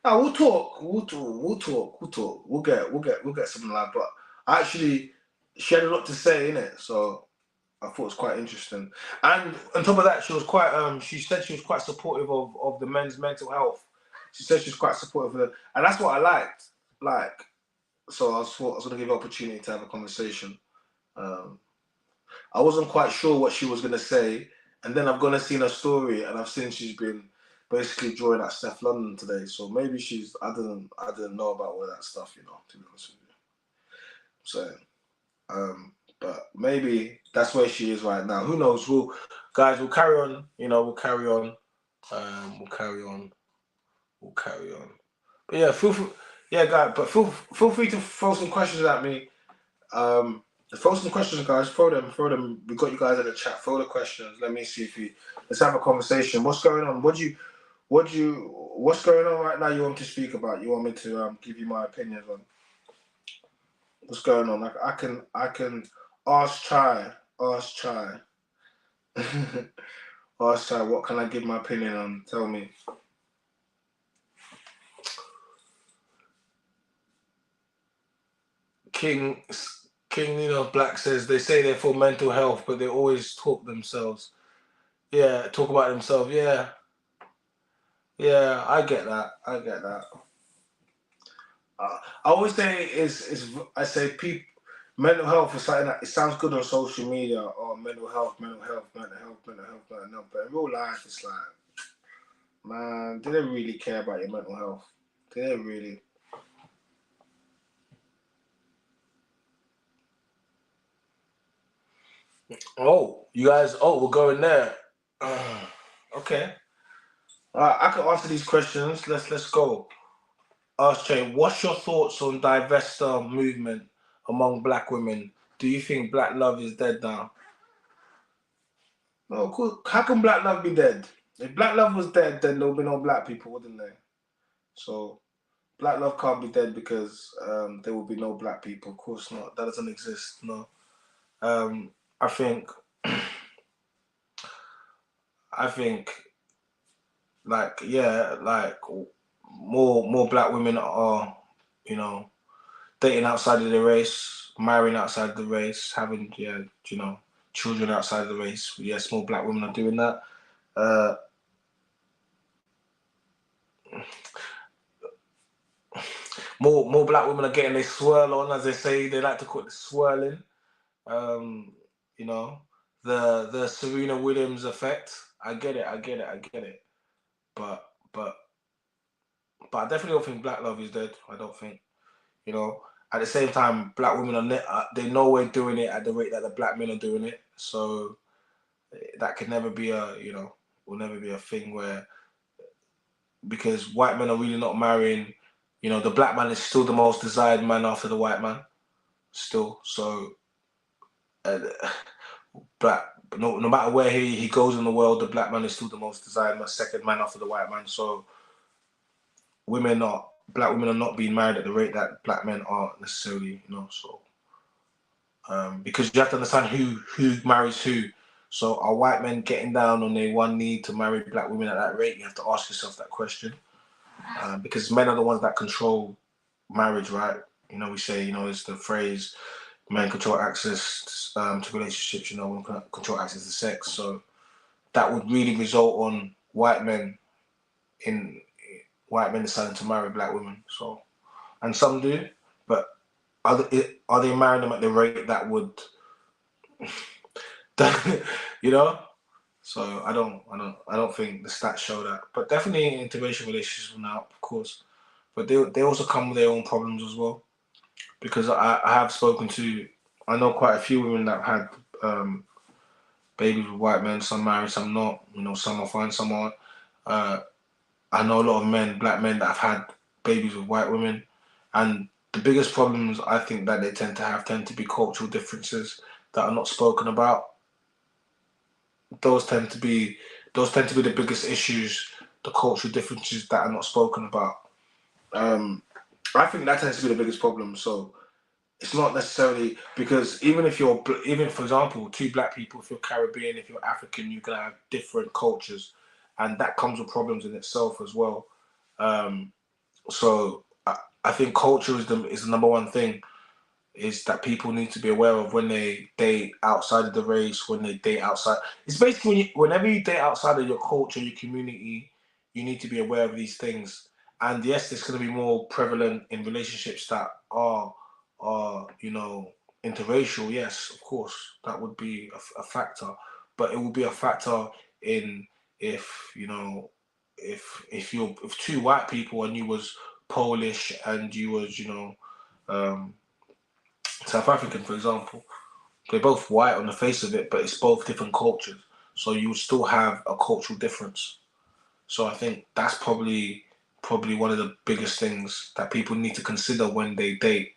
S1: No, we'll talk. We'll get something like. But actually, she had a lot to say in it, so I thought it was quite interesting. And on top of that, she was quite. She said she was quite supportive of the men's mental health. She said she was quite supportive of it, and that's what I liked. Like, so I was going to give her opportunity to have a conversation. I wasn't quite sure what she was going to say, and then I've gone and seen her story, and I've seen she's been basically drawing at Steph London today. So maybe I didn't know about all that stuff, you know, to be honest with you. So, but maybe that's where she is right now. Who knows? We'll carry on. You know, we'll carry on. We'll carry on. But yeah, feel free to throw some questions at me. Throw some questions, guys. Throw them. We got you guys in the chat. Throw the questions. Let me see let's have a conversation. What's going on? What's going on right now? You want to speak about? You want me to give you my opinions on what's going on? I can ask Chai. Ask Chai. Ask Chai. What can I give my opinion on? Tell me. King Black says they say they're for mental health, but they always talk about themselves. Yeah, I get that. I always say people, mental health is something that it sounds good on social media, or mental health, but in real life it's like, man, they don't really care about your mental health. They don't really. Oh, you guys, we're going there. Okay. I can answer these questions. Let's go. Ask Jay, what's your thoughts on divester movement among black women? Do you think black love is dead now? No, cool. How can black love be dead? If black love was dead, then there would be no black people, wouldn't there? So black love can't be dead because there will be no black people. Of course not. That doesn't exist. No. I think like yeah, like more black women are, you know, dating outside of the race, marrying outside of the race, having children outside of the race. Yes, more black women are doing that. Uh, more black women are getting their swirl on, as they say. They like to call it swirling. Um, you know, the Serena Williams effect. I get it. But but I definitely don't think black love is dead. I don't think. You know, at the same time, black women they're nowhere doing it at the rate that the black men are doing it. So that could never be will never be a thing where, because white men are really not marrying. You know, the black man is still the most desired man after the white man, still. So, uh, black no matter where he goes in the world, the black man is still the most desired man, second man after the white man. So, black women are not being married at the rate that black men are necessarily. You know, so because you have to understand who marries who. So, are white men getting down on their one knee to marry black women at that rate? You have to ask yourself that question. Because men are the ones that control marriage, right? You know, we say, it's the phrase, men control access to relationships, women control access to sex. So that would really result on white men deciding to marry black women. So, and some do, but are they marrying them at the rate that would, you know? So I don't think the stats show that. But definitely interracial relationships now, of course. But they also come with their own problems as well. Because I have spoken to, I know quite a few women that have had babies with white men, some married, some not. Some are fine, some aren't. I know a lot of black men that have had babies with white women. And the biggest problems I think that they tend to be cultural differences that are not spoken about. Those tend to be the biggest issues, the cultural differences that are not spoken about. I think that tends to be the biggest problem. So it's not necessarily because even for example, two black people, if you're Caribbean, if you're African, you're gonna have different cultures, and that comes with problems in itself as well. So I think culture is the number one thing is that people need to be aware of when they date outside of the race, when they date outside. It's basically whenever you date outside of your culture, your community, you need to be aware of these things. And yes, it's going to be more prevalent in relationships that are interracial. Yes, of course, that would be a factor. But it will be a factor in if two white people and you was Polish and you was South African, for example, they're both white on the face of it, but it's both different cultures. So you would still have a cultural difference. So I think that's probably one of the biggest things that people need to consider when they date,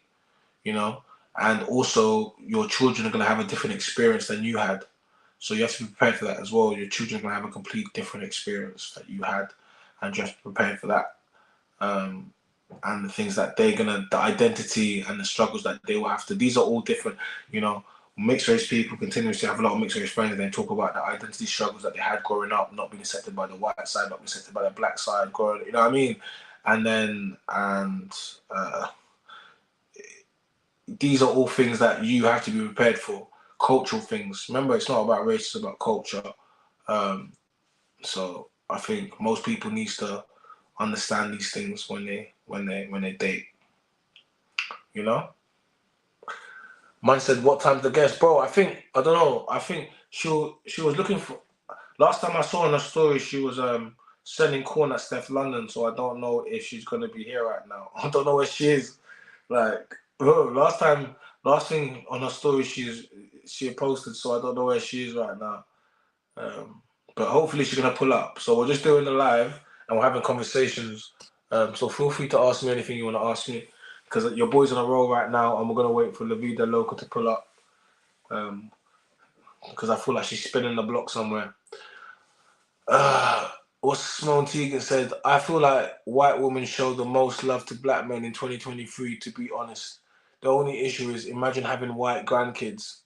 S1: And also, your children are going to have a different experience than you had. So you have to be prepared for that as well. Your children are going to have a complete different experience that you had, and you have to be prepared for that. And the things that the identity and the struggles that they will have to, these are all different, mixed race people continuously have a lot of mixed race friends and they talk about the identity struggles that they had growing up, not being accepted by the white side, not being accepted by the black side, growing, you know what I mean? And these are all things that you have to be prepared for, cultural things. Remember, it's not about race, it's about culture. So I think most people need to understand these things when they date. Man said, "What time's the guest, bro?" I don't know. I think she was looking for. Last time I saw on her story, she was sending corn at Steph London. So I don't know if she's gonna be here right now. I don't know where she is. Like, bro, last thing on her story, she had posted. So I don't know where she is right now. But hopefully she's gonna pull up. So we're just doing the live. and we're having conversations. So feel free to ask me anything you want to ask me, because your boy's on a roll right now, and we're gonna wait for La Vida Loca to pull up, because I feel like she's spinning the block somewhere. What Simone Teagan said, I feel like white women show the most love to black men in 2023, to be honest. The only issue is, imagine having white grandkids.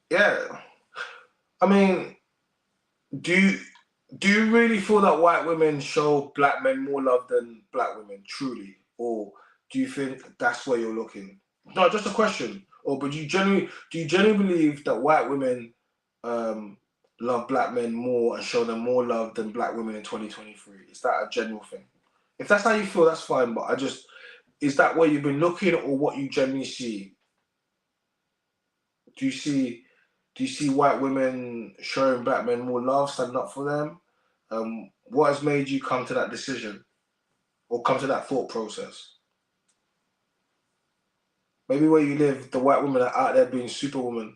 S1: Yeah. I mean, do you really feel that white women show black men more love than black women, truly? Or do you think that's where you're looking? No, just a question. Or but do you genuinely believe that white women love black men more and show them more love than black women in 2023? Is that a general thing? If that's how you feel, that's fine. But is that where you've been looking, or what you generally see? Do you see white women showing black men more love, standing up for them? What has made you come to that decision, or come to that thought process? Maybe where you live, the white women are out there being superwoman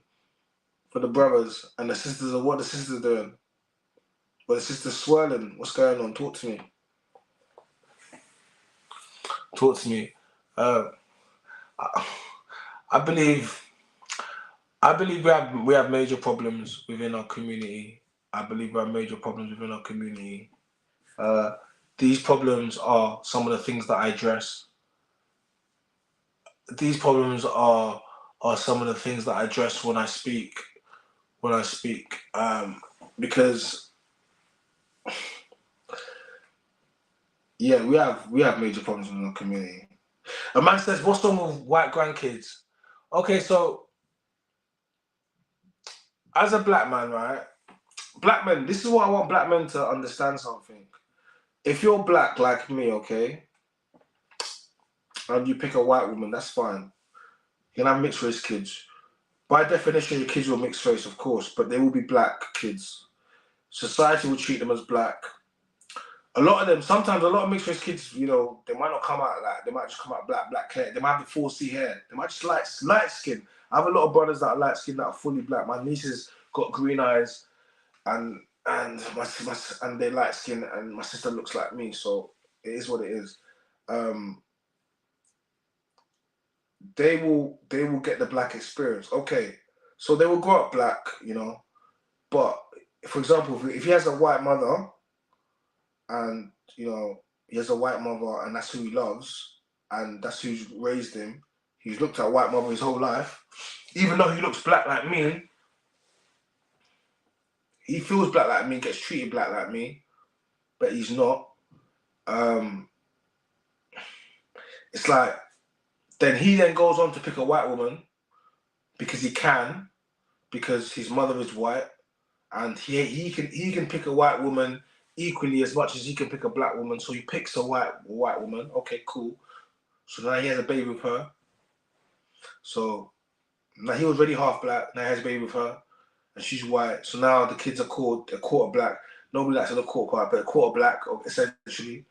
S1: for the brothers, and the sisters are what the sisters are doing. But the sisters swirling. What's going on? Talk to me. Talk to me. I believe we have major problems within our community. These problems are some of the things that I address. These problems are some of the things that I address when I speak. Because yeah, we have major problems in our community. A man says, "What's wrong with white grandkids?" Okay, so as a black man, right? Black men, this is what I want black men to understand something. If you're black like me, okay, and you pick a white woman, that's fine. You can have mixed race kids. By definition, your kids will mixed race, of course, but they will be black kids. Society will treat them as black. Sometimes a lot of mixed race kids, they might not come out like, they might just come out black hair. They might have the 4C hair. They might just light skin. I have a lot of brothers that are light skin that are fully black. My niece has got green eyes, and they're light skin, and my sister looks like me, so it is what it is. They will get the black experience. Okay, so they will grow up black, but for example, if he has a white mother, and he has a white mother, and that's who he loves, and that's who's raised him. He's looked at a white mother his whole life, even though he looks black like me. He feels black like me, gets treated black like me, but he's not. It's like, then he goes on to pick a white woman because he can, because his mother is white, and he can pick a white woman equally as much as he can pick a black woman. So he picks a white woman. Okay, cool. So now he has a baby with her. So now he was already half black. Now he has a baby with her, and she's white. So now the kids are called a quarter black. Nobody likes to quarter white, but a quarter black, essentially.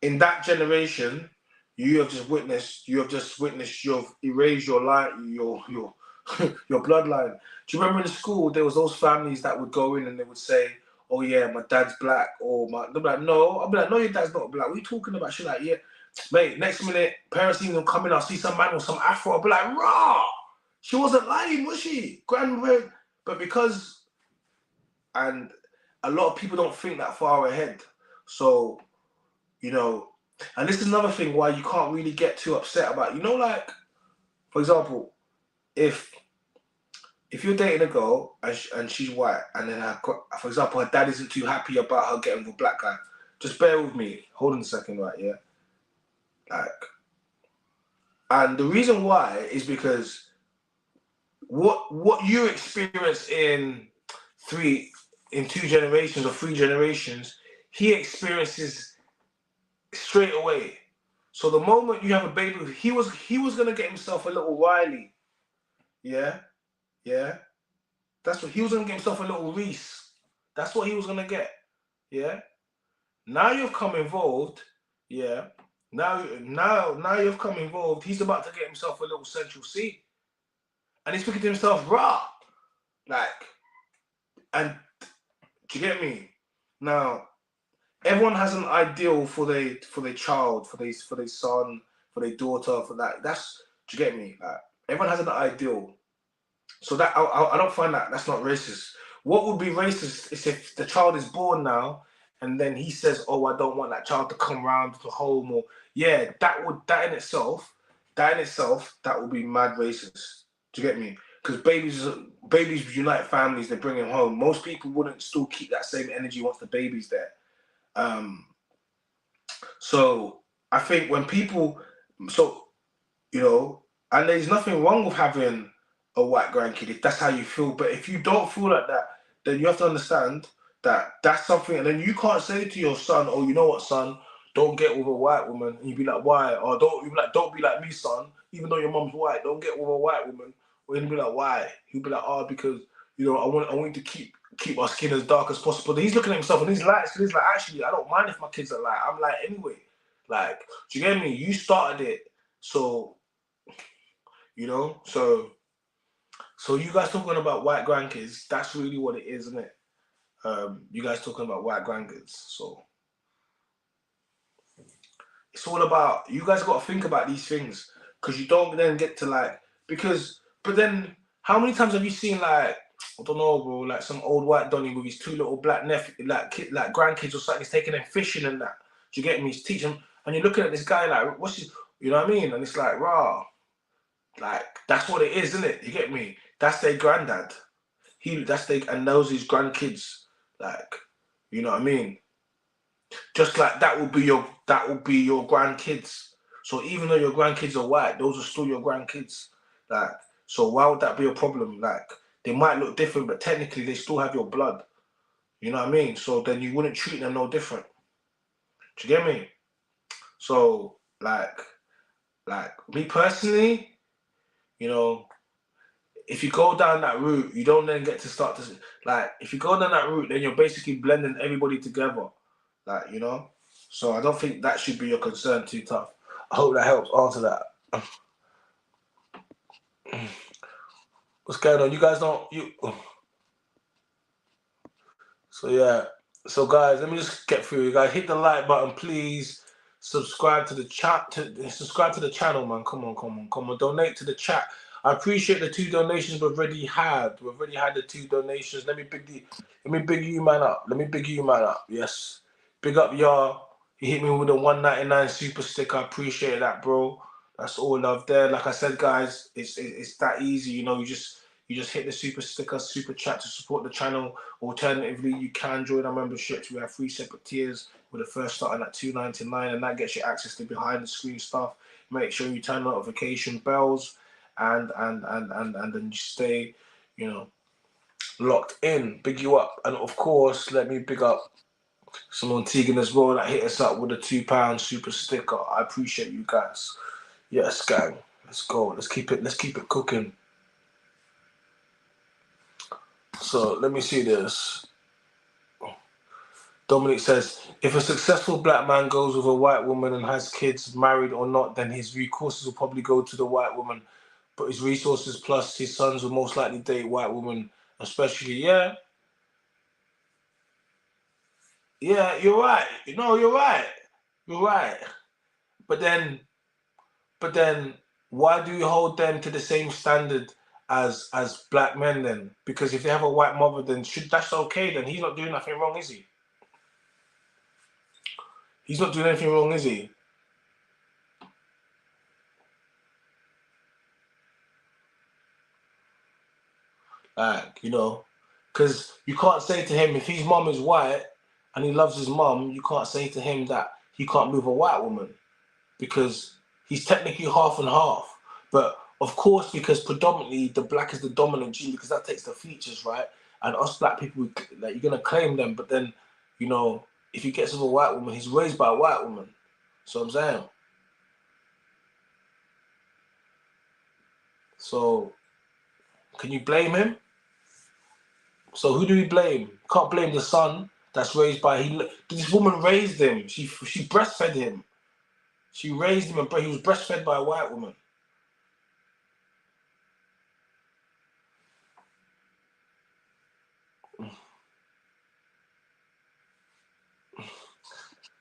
S1: In that generation, you have just witnessed. You've erased your line, your bloodline. Do you remember in school there was those families that would go in and they would say, "Oh yeah, my dad's black," or they'll be like, "No," I'll be like, "No, your dad's not black. What are you talking about?" She's like, "Yeah, mate." Next minute, parents even come in. I'll see some man with some afro. I'll be like, "Raw." She wasn't lying, was she? Grandmother, but because, and a lot of people don't think that far ahead. So, and this is another thing why you can't really get too upset about, like, for example, if you're dating a girl and she's white, and then for example, her dad isn't too happy about her getting with a black guy, just bear with me. Hold on a second, right? Yeah. And the reason why is because what you experience in 2 generations or 3 generations, he experiences straight away. So the moment you have a baby, he was gonna get himself a little Riley. Yeah. That's what he was gonna get himself, a little Reese. That's what he was gonna get. Yeah. Now you've come involved. Yeah. Now you've come involved. He's about to get himself a little Central C. And he's thinking to himself, rah, like, And do you get me? Now, everyone has an ideal for their child, for their son, for their daughter, for that. That's, do you get me? Like, everyone has an ideal. So that I don't find that's not racist. What would be racist is if the child is born now and then he says, "Oh, I don't want that child to come round to home," or yeah, that in itself, that would be mad racist. Do you get me? Because babies unite families. They bring them home. Most people wouldn't still keep that same energy once the baby's there. So I think when people, so you know, and there's nothing wrong with having a white grandkid if that's how you feel. But if you don't feel like that, then you have to understand that that's something. And then you can't say to your son, "Oh, you know what, son, don't get with a white woman." And you be like, "Why?" Or don't be like me, son. Even though your mom's white, don't get with a white woman. Or he'll be like, "Why?" He'll be like, "Oh, because I want you to keep our skin as dark as possible." And he's looking at himself and he's light. So he's like, "Actually, I don't mind if my kids are light. I'm light anyway." Like, do you get me? You started it, so so you guys talking about white grandkids, that's really what it is, isn't it? You guys talking about white grandkids, so it's all about, you guys got to think about these things, because you don't then get to but then how many times have you seen, like, I don't know, bro, like some old white Donny with his two little black like grandkids or something, he's taking them fishing and that, do you get me? He's teaching them, and you're looking at this guy like, what's his, you know what I mean? And it's like, rah, like, that's what it is, isn't it? You get me? That's their granddad. And those his grandkids. Like, you know what I mean? Just like that will be your grandkids. So even though your grandkids are white, those are still your grandkids. Like, so why would that be a problem? Like, they might look different, but technically they still have your blood. You know what I mean? So then you wouldn't treat them no different. Do you get me? So like me personally, you know, if you go down that route, you don't then get to start to, like, if you go down that route, then you're basically blending everybody together, like, you know. So I don't think that should be your concern too tough. I hope that helps answer that. What's going on? You guys don't So yeah. So guys, let me just get through. You guys hit the like button, please. Subscribe to the chat. Subscribe to the channel, man. Come on. Donate to the chat. I appreciate the 2 donations we've already had. We've already had the 2 donations. Let me big you man up. Yes. Big up y'all. He hit me with a 199 super sticker. I appreciate that, bro. That's all love there. Like I said, guys, it's that easy. You know, you just hit the super sticker, super chat to support the channel. Alternatively, you can join our memberships. We have 3 separate tiers, with the first starting at $2.99, and that gets you access to behind the screen stuff. Make sure you turn notification bells, and then you stay, locked in. Big you up, and of course, let me big up someone Tegan as well that hit us up with a £2 super sticker. I appreciate you guys. Yes, gang. Let's go. Let's keep it cooking. So let me see this. Dominic says, if a successful black man goes with a white woman and has kids, married or not, then his recourses will probably go to the white woman. But his resources plus his sons will most likely date white women, especially, yeah, you're right. You're right. You're right. But then, why do you hold them to the same standard as black men then? Because if they have a white mother, then that's okay then. He's not doing nothing wrong, is he? He's not doing anything wrong, is he? Like, because you can't say to him, if his mom is white and he loves his mom, you can't say to him that he can't move a white woman, because he's technically half and half. But of course, because predominantly the black is the dominant gene, because that takes the features, right? And us black people, like, you're gonna claim them, but then, if he gets with a white woman, he's raised by a white woman. So I'm saying. So, can you blame him? So who do we blame? Can't blame the son that's raised by this woman raised him. She breastfed him. She raised him, and he was breastfed by a white woman.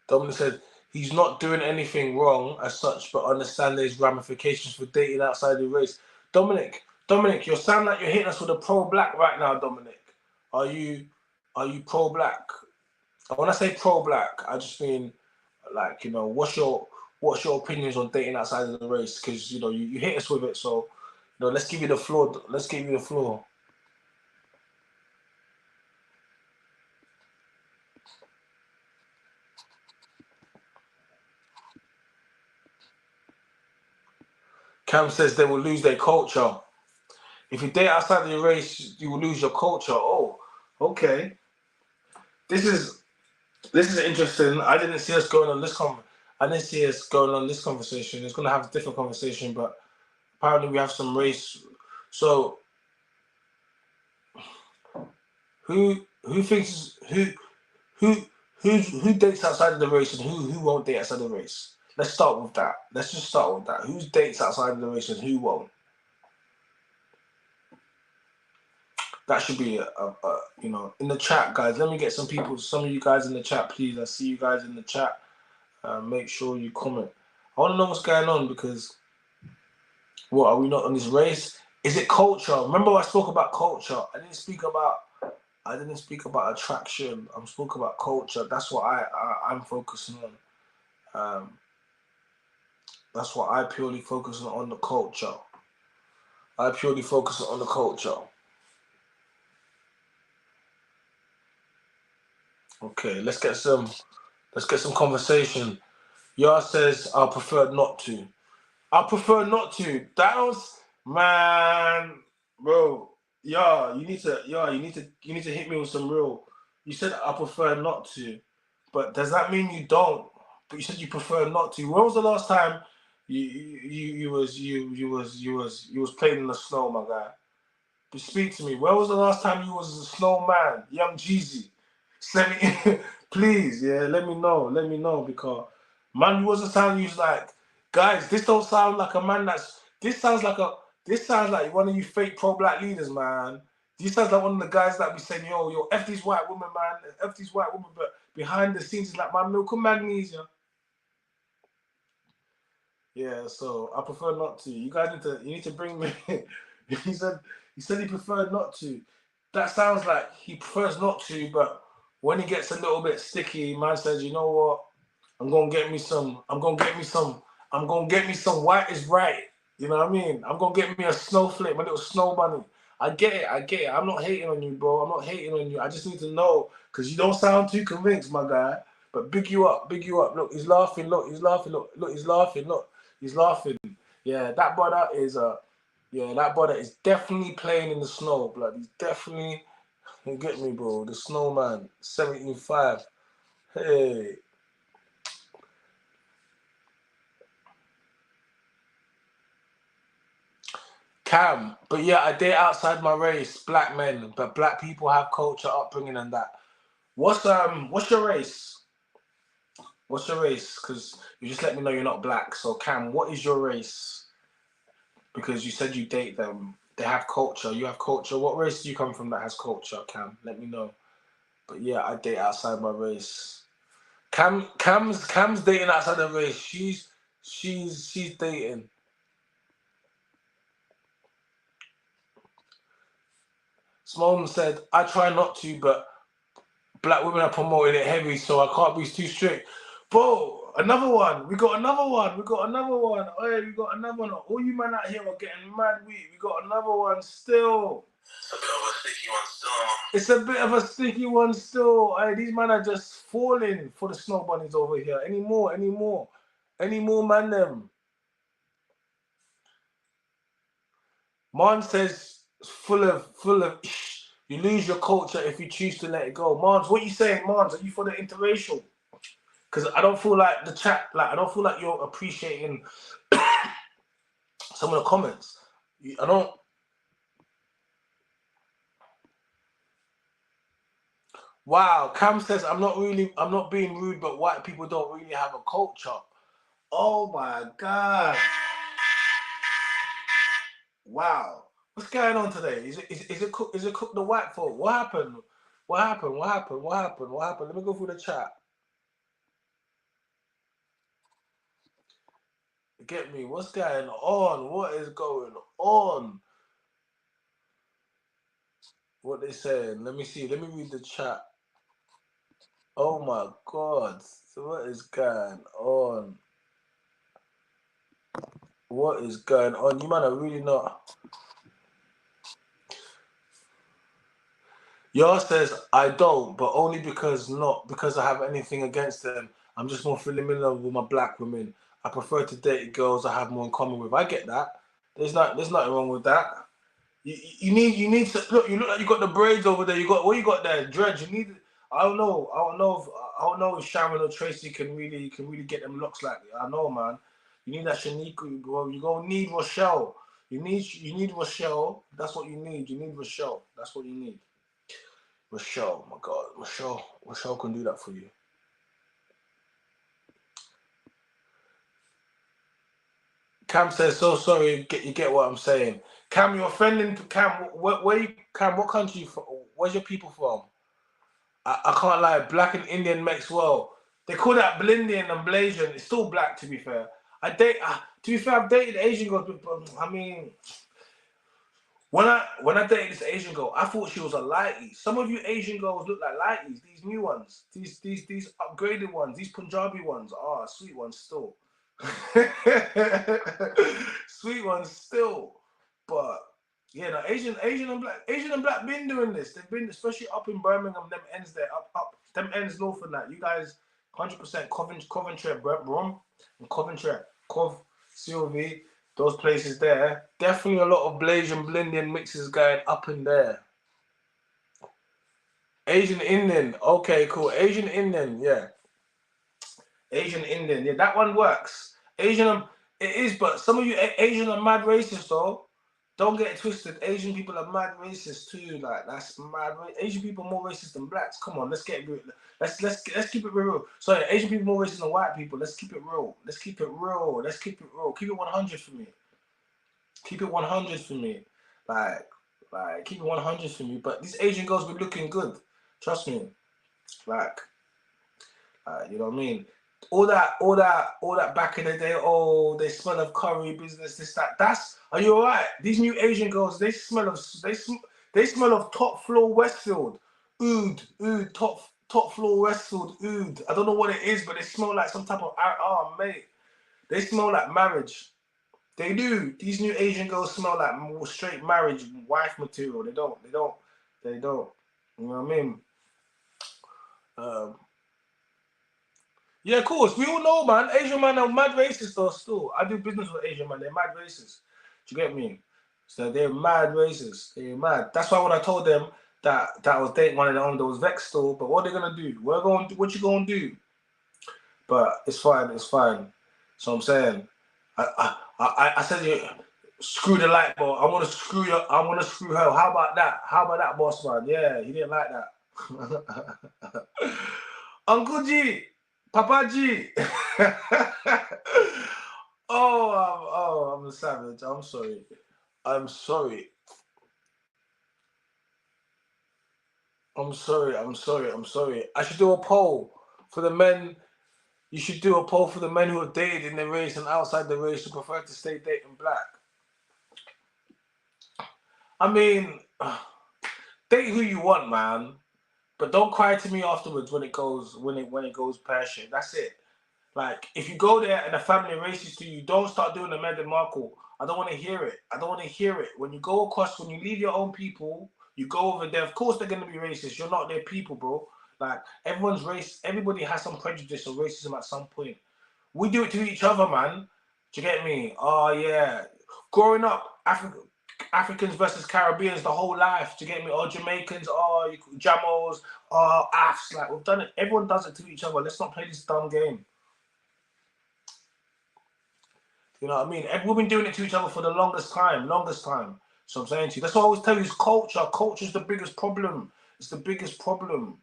S1: Dominic said he's not doing anything wrong as such, but understand there's ramifications for dating outside the race. Dominic, you sound like you're hitting us with a pro-black right now, Dominic. Are you pro-black? And when I say pro-black, I just mean like, what's your opinions on dating outside of the race? Because you hit us with it, so let's give you the floor. Let's give you the floor. Cam says they will lose their culture. If you date outside of your race, you will lose your culture. Oh, okay. This is interesting. I didn't see us going on this conversation. It's gonna have a different conversation, but apparently we have some race. So who thinks who dates outside of the race and who won't date outside of the race? Let's start with that. Let's just start with that. Who dates outside of the race and who won't? That should be in the chat, guys. Let me get some of you guys in the chat, please. I see you guys in the chat. Make sure you comment. I want to know what's going on, because what are we not on this race? Is it culture? Remember I spoke about culture. I didn't speak about attraction. I'm speaking about culture. That's what I'm focusing on. That's what I purely focus on the culture. I purely focus on the culture. Okay, let's get some conversation. Yar says I prefer not to. I prefer not to. That was, man, bro. You need to hit me with some real. You said I prefer not to, but does that mean you don't? But you said you prefer not to. When was the last time you was playing in the snow, my guy? But speak to me. When was the last time you was a snowman, young Jeezy? Please, yeah. Let me know, because man, you wasn't sounding. You was like, guys, this don't sound like a man. This sounds like one of you fake pro-black leaders, man. This sounds like one of the guys that be saying, yo, F these white women, man, F these white women, but behind the scenes, it's like my milk and magnesia. Yeah, so I prefer not to. You guys need to bring me. he said he preferred not to. That sounds like he prefers not to, but when he gets a little bit sticky, man says, you know what? I'm gonna get me some white is right. You know what I mean? I'm gonna get me a snowflake, my little snow bunny. I get it. I'm not hating on you, bro. I'm not hating on you. I just need to know, because you don't sound too convinced, my guy. But big you up. Look, he's laughing. Look, he's laughing. Look, he's laughing. Look, he's laughing. Yeah, that brother is definitely playing in the snow, blood. He's definitely, you get me, bro. The snowman, 75. Hey. Cam, but yeah, I date outside my race, black men, but black people have culture, upbringing, and that. What's your race? What's your race? Because you just let me know you're not black. So Cam, what is your race? Because you said you date them. They have culture. You have culture. What race do you come from that has culture, Cam? Let me know. But yeah, I date outside my race. Cam's dating outside the race. She's dating. Simone said, I try not to, but black women are promoting it heavy, so I can't be too strict. Bro, another one. We got another one. Hey, we got another one. All you man out here are getting mad weak. We got another one still. It's a bit of a sticky one still. Hey, these men are just falling for the snow bunnies over here. Any more, man them. Man says full of you lose your culture if you choose to let it go. Mons, what you saying, Mons? Are you for the interracial? Because I don't feel like the chat, I don't feel like you're appreciating some of the comments. I don't. Wow, Cam says I'm not being rude, but white people don't really have a culture. Oh my God. Wow. What's going on today? Is it cook the white folk? What happened? Let me go through the chat. Get me? What's going on? What is going on? What they saying? Let me see. Let me read the chat. Oh my God. So what is going on? What is going on? You man are really not. Yours says, I don't, but only not because I have anything against them. I'm just more familiar with my black women. I prefer to date girls I have more in common with. I get that. There's nothing wrong with that. You need to look. You look like you got the braids over there. You got what you got there, dreads. You need. I don't know if Sharon or Tracy can really get them looks like it. I know, man. You need that Shaniqua, bro. You gonna need Rochelle. You need Rochelle. That's what you need. You need Rochelle. That's what you need. Rochelle, my God, Rochelle can do that for you. Cam says, so sorry, you get what I'm saying. Cam, you're offending. Cam, Cam, what country you from? Where's your people from? I can't lie, black and Indian mix well. They call that Blindian and Blasian. It's still black, to be fair. To be fair, I've dated Asian girls, but I mean, when I dated this Asian girl, I thought she was a lighty. Some of you Asian girls look like lighties. These new ones, these upgraded ones, these Punjabi ones, sweet ones still. Sweet ones still. But yeah, no, Asian and black been doing this. They've been, especially up in Birmingham, them ends there, up them ends north of that. You guys 100% Coventry, Brom and Coventry, COV. Those places there, definitely a lot of Blasian blending mixes going up in there. Asian Indian, okay, cool. Asian Indian, yeah. Asian Indian, yeah, that one works. Asian, it is, but some of you Asian are mad racist though. Don't get it twisted. Asian people are mad racist too. Like that's mad. Asian people are more racist than blacks. Come on, let's get real. Let's keep it real. Sorry, Asian people more racist than white people. Let's keep it real. Let's keep it real. Let's keep it real. Keep it 100 for me. Keep it 100 for me. Like keep it 100 for me. But these Asian girls be looking good. Trust me. Like, you know what I mean? All that back in the day, oh, they smell of curry business, this, that. Are you alright? These new Asian girls, they smell of top floor Westfield. Oud, top floor Westfield, oud. I don't know what it is, but they smell like some type of, mate. They smell like marriage. They do. These new Asian girls smell like straight marriage, wife material. They don't. You know what I mean? Yeah, of course. We all know, man. Asian man are mad racist though still. I do business with Asian man. They're mad racist. Do you get me? So they're mad racist. They're mad. That's why when I told them that I was dating one of them, there was vexed still. But what are they gonna do? What you gonna do? But it's fine. It's fine. So I'm saying, I said, screw the light bulb. I want to screw her. How about that? How about that, boss man? Yeah, he didn't like that. Uncle G, Papa G. I'm a savage. I'm sorry. I'm sorry. I should do a poll for the men. You should do a poll for the men who are dated in the race and outside the race who prefer to stay dating black. I mean, date who you want, man. But don't cry to me afterwards when it goes pear shaped. That's it. Like if you go there and the family racist to you, don't start doing the Meghan Markle. I don't want to hear it. When you go across, when you leave your own people, you go over there. Of course they're gonna be racist. You're not their people, bro. Like everybody has some prejudice or racism at some point. We do it to each other, man. Do you get me? Oh yeah. Growing up, Africans versus Caribbeans the whole life. Do you get me? Or Jamaicans, Jamos, Afs. Like we've done it. Everyone does it to each other. Let's not play this dumb game. You know what I mean? We've been doing it to each other for the longest time. So I'm saying to you, that's what I always tell you is culture. Culture is the biggest problem. It's the biggest problem.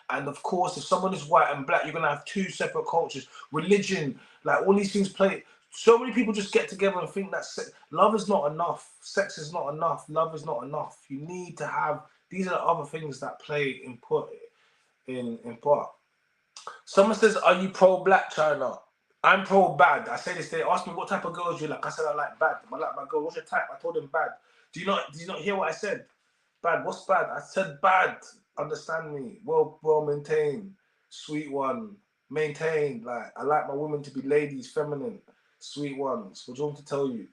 S1: And of course, if someone is white and black, you're gonna have two separate cultures. Religion, like all these things play. So many people just get together and think that love is not enough. Sex is not enough. Love is not enough. You need to have. These are the other things that play in part. Someone says, "Are you pro-black, China?" I'm pro bad. I say this. They asked me what type of girls you like. I said I like bad. I like my girl. What's your type? I told them bad. Do you not hear what I said? Bad. What's bad? I said bad. Understand me. Well maintained. Sweet one. Maintained. Like I like my women to be ladies, feminine, sweet ones. What do you want me to tell you?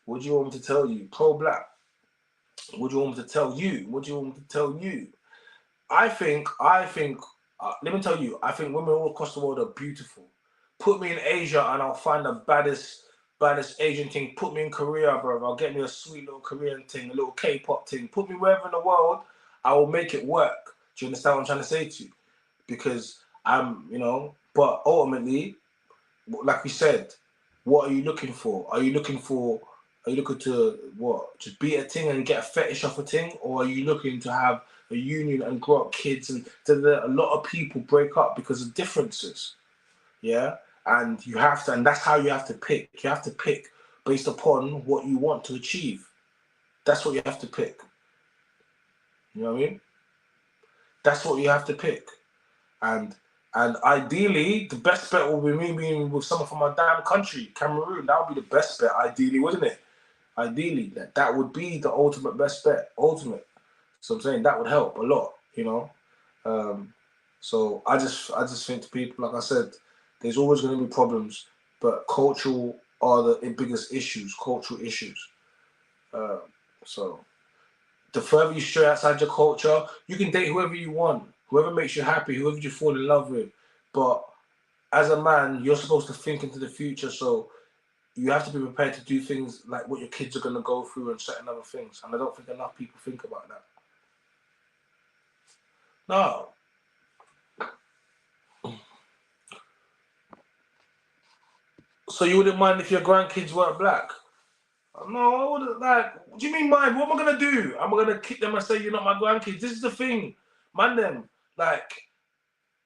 S1: What do you want me to tell you? Pro black. What do you want me to tell you? What do you want me to tell you? I think. Let me tell you. I think women all across the world are beautiful. Put me in Asia and I'll find the baddest Asian thing. Put me in Korea, bro. I'll get me a sweet little Korean thing, a little K-pop thing. Put me wherever in the world, I will make it work. Do you understand what I'm trying to say to you? Because but ultimately, like we said, what are you looking for? Are you looking to what? Just beat a thing and get a fetish off a thing? Or are you looking to have a union and grow up kids? And a lot of people break up because of differences. Yeah? And that's how you have to pick. You have to pick based upon what you want to achieve. That's what you have to pick. You know what I mean? That's what you have to pick. And ideally, the best bet will be me being with someone from my damn country, Cameroon. That would be the best bet, ideally, wouldn't it? Ideally, that would be the ultimate best bet. Ultimate. So I'm saying that would help a lot, you know. So I just think to people, like I said, there's always going to be problems, but cultural are the biggest issues. Cultural issues. So the further you stray outside your culture, you can date whoever you want, whoever makes you happy, whoever you fall in love with. But as a man, you're supposed to think into the future, so you have to be prepared to do things like what your kids are going to go through and certain other things. And I don't think enough people think about that. No. So you wouldn't mind if your grandkids weren't black? No, I wouldn't. Like, what do you mean mind? What am I going to do? Am I going to kick them and say you're not my grandkids? This is the thing. Man, them. Like,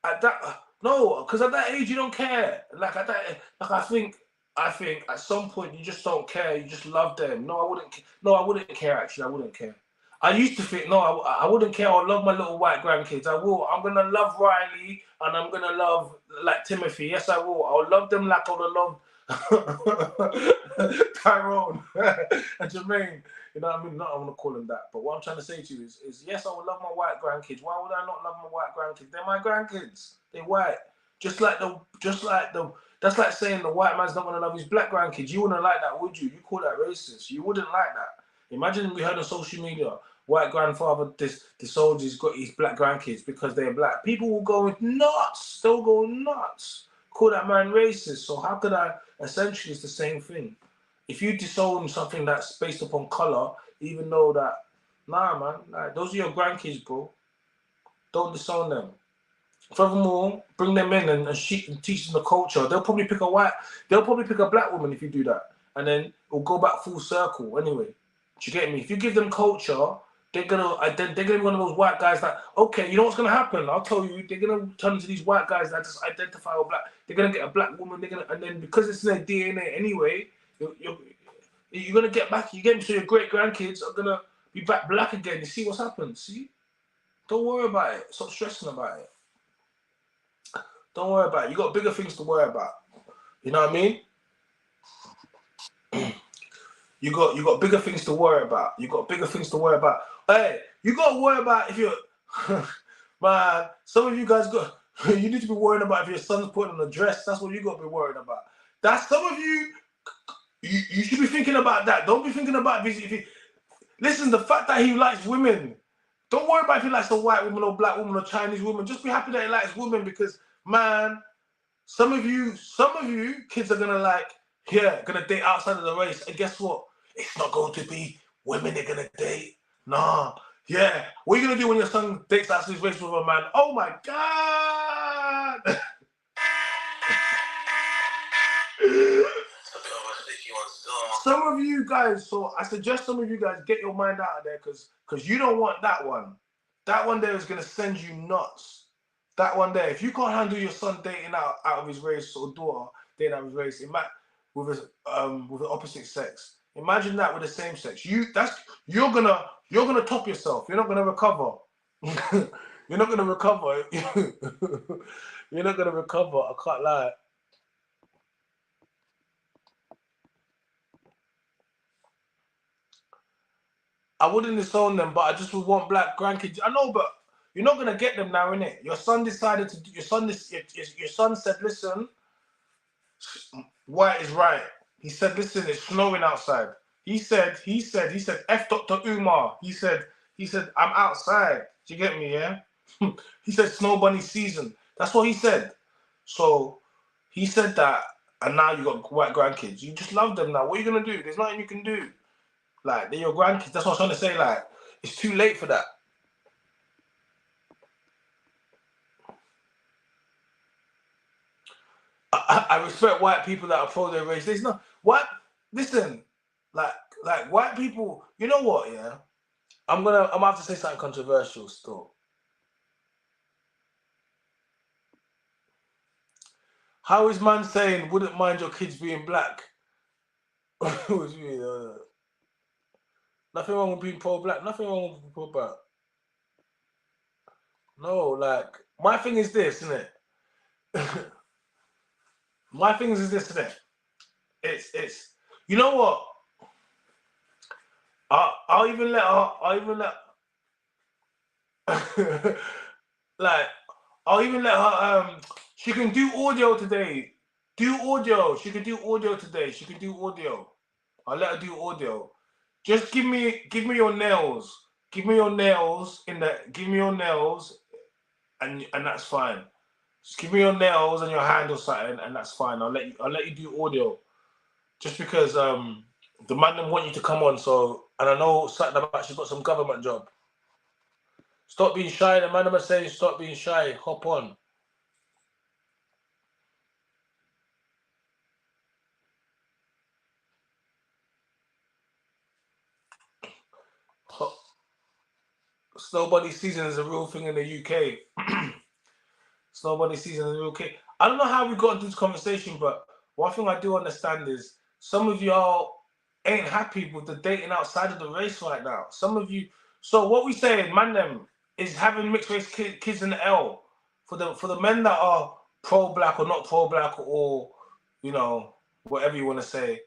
S1: at that... No, because at that age, you don't care. Like, at that... Like, I think at some point, you just don't care. You just love them. No, I wouldn't care, actually. I wouldn't care. I used to think, no, I wouldn't care. I love my little white grandkids. I will. I'm going to love Riley and I'm going to love, like, Timothy. Yes, I will. I'll love them like I would have loved Tyrone and Jermaine. You know what I mean? Not I want to call them that. But what I'm trying to say to you is yes, I would love my white grandkids. Why would I not love my white grandkids? They're my grandkids. They're white. Just like that's like saying the white man's not going to love his black grandkids. You wouldn't like that, would you? You call that racist. You wouldn't like that. Imagine we heard on social media, white grandfather disowned he's got his black grandkids because they're black. People will go nuts. They'll go nuts. Call that man racist. So how could I? Essentially, it's the same thing. If you disown something that's based upon color, even though that, nah, man, like, those are your grandkids, bro. Don't disown them. Furthermore, bring them in and teach them the culture. They'll probably pick a black woman if you do that, and then it'll go back full circle anyway. Do you get me? If you give them culture, they're gonna be one of those white guys that, okay, you know what's gonna happen? I'll tell you, they're gonna turn into these white guys that just identify as black. They're gonna get a black woman. And then because it's in their DNA anyway, you're gonna get back. You get me? So your great grandkids are gonna be back black again. You see what's happened? See? Don't worry about it. Stop stressing about it. Don't worry about it. You got bigger things to worry about. You know what I mean? You got bigger things to worry about. You got bigger things to worry about. Hey, you got to worry about if you're... Man, some of you guys you need to be worrying about if your son's putting on a dress. That's what you got to be worrying about. That's some of you should be thinking about that. Don't be thinking about if he... Listen, the fact that he likes women. Don't worry about if he likes a white woman or black woman or Chinese woman. Just be happy that he likes women because, man, some of you kids are gonna date outside of the race. And guess what? It's not going to be women they're gonna date. Nah. Yeah. What are you gonna do when your son dates outside his race with a man? Oh my God! Some of you guys, so I suggest some of you guys get your mind out of there because you don't want that one. That one there is gonna send you nuts. That one there. If you can't handle your son dating out of his race or daughter dating out of his race, with the opposite sex. Imagine that with the same sex. You're gonna top yourself. You're not gonna recover. You're not gonna recover. You're not gonna recover. I can't lie. I wouldn't disown them, but I just would want black grandkids. I know, but you're not gonna get them now, innit? Your son decided to. Your son said, "Listen, white is right." He said, "Listen, it's snowing outside." He said, F Dr. Umar. He said, I'm outside. Do you get me? Yeah. He said, snow bunny season. That's what he said. So he said that, and now you got white grandkids. You just love them now. What are you gonna do? There's nothing you can do. Like, they're your grandkids. That's what I'm trying to say. Like, it's too late for that. I respect white people that are pro their race. There's no what. Listen, like white people. You know what? Yeah, I'm gonna have to say something controversial still. How is man saying wouldn't mind your kids being black? Nothing wrong with being pro-black. Nothing wrong with being pro-black. No, like my thing is this, isn't it? My thing is this, isn't it? It's. You know what? I'll even let her. I'll even let. Like, I'll even let her. She can do audio today. Do audio. She can do audio today. She can do audio. I'll let her do audio. Just give me your nails. Give me your nails give me your nails, and that's fine. Just give me your nails and your hand or something, and that's fine. I'll let you do audio. Just because the man didn't want you to come on, so, and I know something about she's got some government job. Stop being shy. The man must say stop being shy. Hop on. Snowbody season is a real thing in the UK. Snowbody season is a real thing. I don't know how we got into this conversation, but one thing I do understand is some of y'all ain't happy with the dating outside of the race right now. Some of you. So what we saying, man, them is having mixed race kids in the L for the men that are pro-black or not pro-black, or whatever you want to say.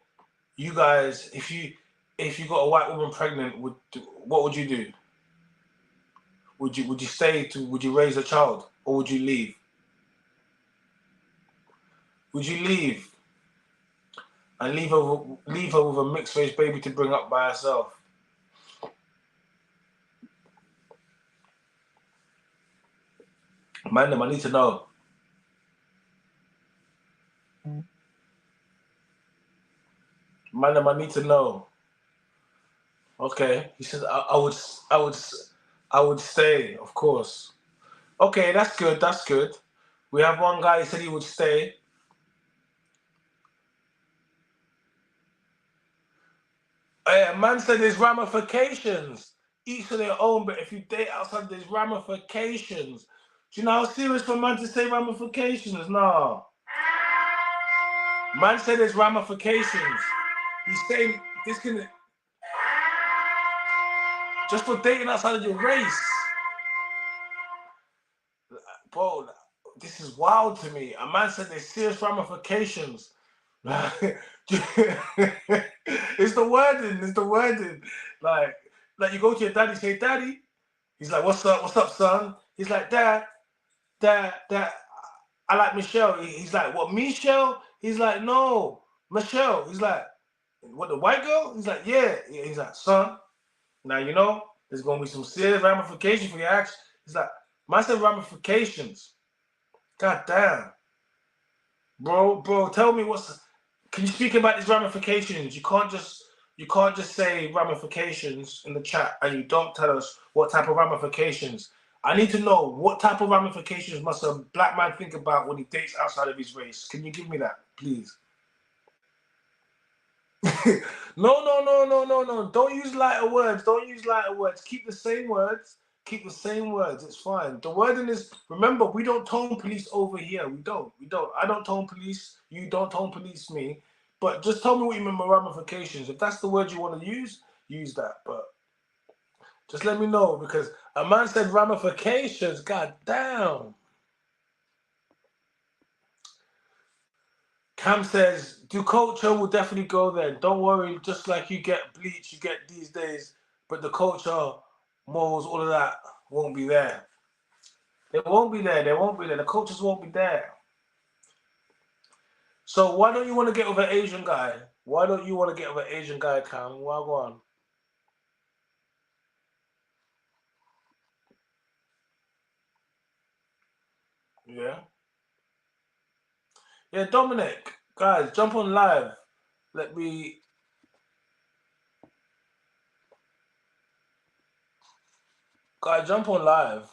S1: You guys, if you got a white woman pregnant, what would you do? Would you stay would you raise a child, or would you leave? Would you leave and leave her with a mixed race baby to bring up by herself? Man, I need to know. Man, I need to know. Okay, he says I would stay, of course. Okay, that's good. That's good. We have one guy who said he would stay. Man said there's ramifications. Each of their own, but if you date outside, there's ramifications. Do you know how serious for man to say ramifications? No. Man said there's ramifications. He's saying this can just for dating outside of your race. Bro, this is wild to me. A man said there's serious ramifications. It's the wording. Like you go to your daddy, say, "Daddy." He's like, "What's up, son?" He's like, "Dad, I like Michelle." He's like, "What, Michelle?" He's like, "No, Michelle." He's like, "What, the white girl?" He's like, "Yeah." He's like, "Son, now there's gonna be some serious ramifications for your actions." He's like, "Man said ramifications." God damn, bro, tell me can you speak about these ramifications? You can't just say ramifications in the chat and you don't tell us what type of ramifications. I need to know what type of ramifications must a black man think about when he dates outside of his race. Can you give me that, please? No. Don't use lighter words. Keep the same words. It's fine. The wording is, remember, we don't tone police over here. We don't. I don't tone police. You don't tone police me. But just tell me what you mean by ramifications. If that's the word you want to use that. But just let me know, because a man said ramifications. God damn. Cam says, do culture will definitely go there. Don't worry, just like you get bleach, you get these days. but the culture, morals, all of that won't be there. They won't be there. They won't be there. The cultures won't be there. So why don't you want to get with an Asian guy? Why don't you want to get with an Asian guy, Cam? Why go on? Yeah. Yeah, Dominic, guys, jump on live. Let me. Guys, jump on live.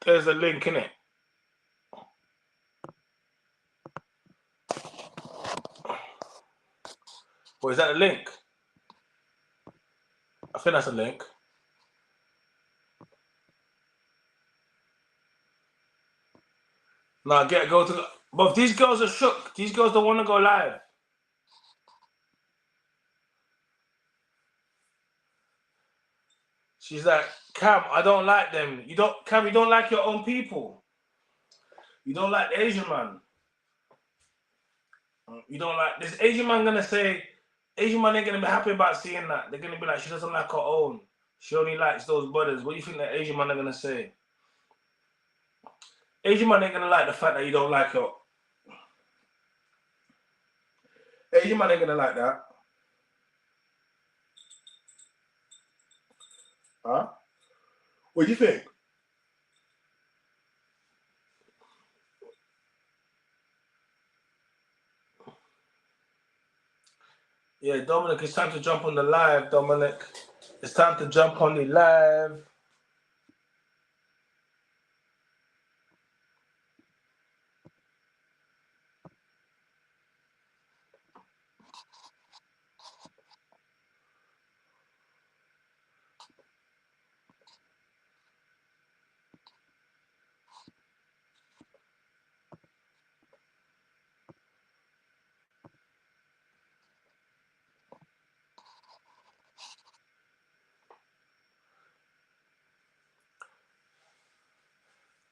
S1: There's a link in it. Or is that a link? I think that's a link. Nah, go to. But these girls are shook. These girls don't want to go live. She's like, Cam, I don't like them. You don't like your own people. You don't like the Asian man. You don't like this Asian man gonna say, Asian man ain't gonna be happy about seeing that. They're gonna be like, she doesn't like her own. She only likes those brothers. What do you think the Asian man are gonna say? Asian man ain't gonna like the fact that you don't like your. Asian man ain't gonna like that. Huh? What do you think? Yeah, Dominic, it's time to jump on the live, Dominic. It's time to jump on the live.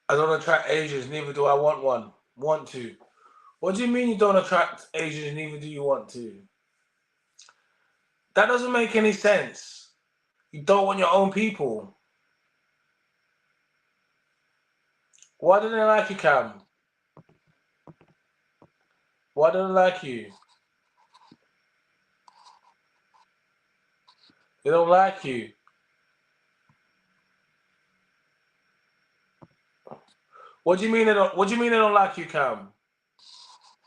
S1: I don't attract Asians, neither do I want one. Want to. What do you mean you don't attract Asians, neither do you want to? That doesn't make any sense. You don't want your own people. Why don't they like you, Cam? Why don't they like you? They don't like you. What do you mean they don't? What do you mean they don't like you, Cam?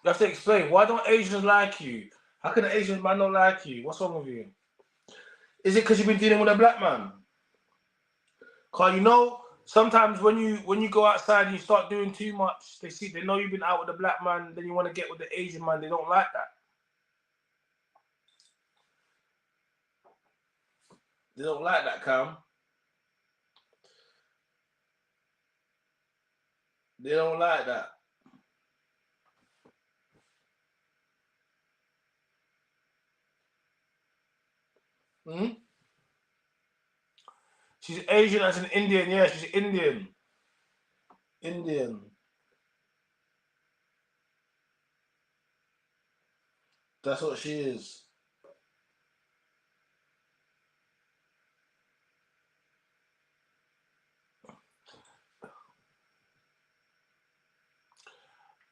S1: You have to explain. Why don't Asians like you? How can an Asian man not like you? What's wrong with you? Is it because you've been dealing with a black man? Cause you know, sometimes when you go outside and you start doing too much, they know you've been out with a black man, then you want to get with the Asian man. They don't like that. They don't like that, Cam. They don't like that. Hmm? She's Asian as an Indian. Yeah, she's Indian. Indian. That's what she is.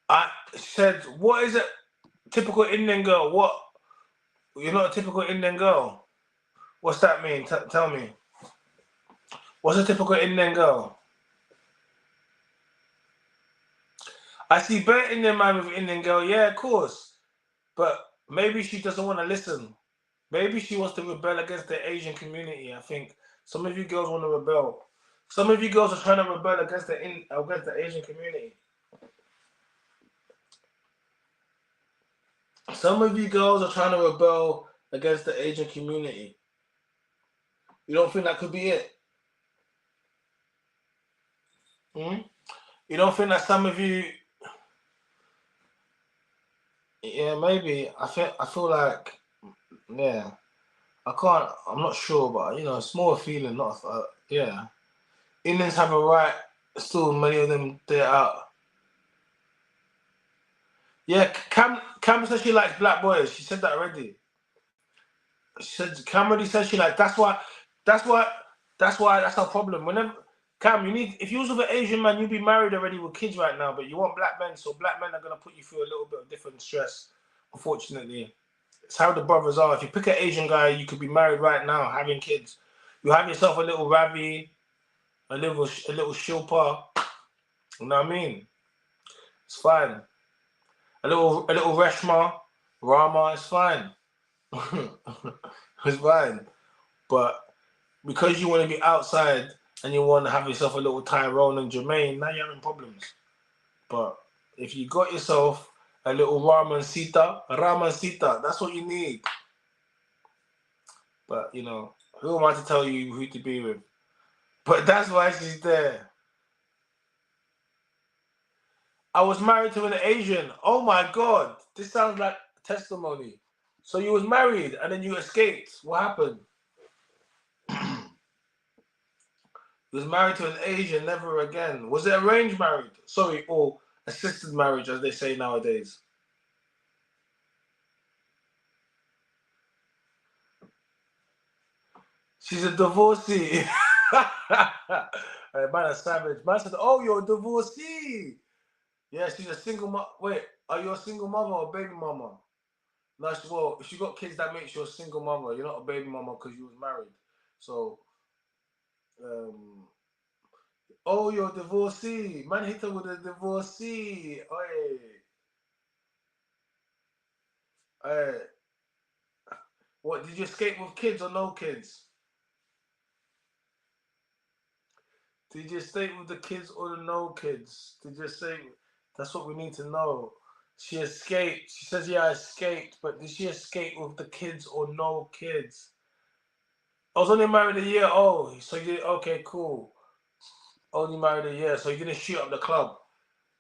S1: I said, what is a typical Indian girl? What? You're not a typical Indian girl. What's that mean? Tell me. What's a typical Indian girl? I see better Indian man with Indian girl. Yeah, of course. But maybe she doesn't want to listen. Maybe she wants to rebel against the Asian community. I think some of you girls want to rebel. Some of you girls are trying to rebel against the Asian community. Some of you girls are trying to rebel against the Asian community. You don't think that could be it? Hmm? You don't think that some of you? Yeah, maybe. I feel like, yeah. I can't. I'm not sure, but it's more a feeling, not. Yeah. Indians have a right. Still, many of them they're out. Yeah, Cam said she likes black boys. She said that already. She said Cam already said she like. That's why. That's our problem. Whenever Cam, you need if you was with an Asian man, you'd be married already with kids right now. But you want black men, so black men are gonna put you through a little bit of different stress. Unfortunately, it's how the brothers are. If you pick an Asian guy, you could be married right now, having kids. You have yourself a little Ravi, a little Shilpa. You know what I mean? It's fine. A little Reshma, Rama. It's fine. It's fine. But because you want to be outside and you want to have yourself a little Tyrone and Jermaine, now you're having problems. But if you got yourself a little Rama and Sita, that's what you need. But who am I to tell you who to be with? But that's why she's there. I was married to an Asian. Oh my God, this sounds like testimony. So you was married and then you escaped. What happened? You was married to an Asian, never again. Was it arranged marriage? Sorry, or assisted marriage, as they say nowadays. She's a divorcee. Man, a savage. Man said, "Oh, you're a divorcee." Yeah, she's a single mom. Wait, are you a single mother or a baby mama? No, well, if you got kids, that makes you a single mother. You're not a baby mama because you was married. So, um, oh, you're a divorcee. Man hit her with a divorcee. Oi, oi. What, did you escape with kids or no kids? Did you escape with the kids or the no kids? Did you escape? That's what we need to know. She escaped. She says, yeah, I escaped. But did she escape with the kids or no kids? I was only married a year. Oh, so you okay, cool. Only married a year. So you didn't shoot up the club.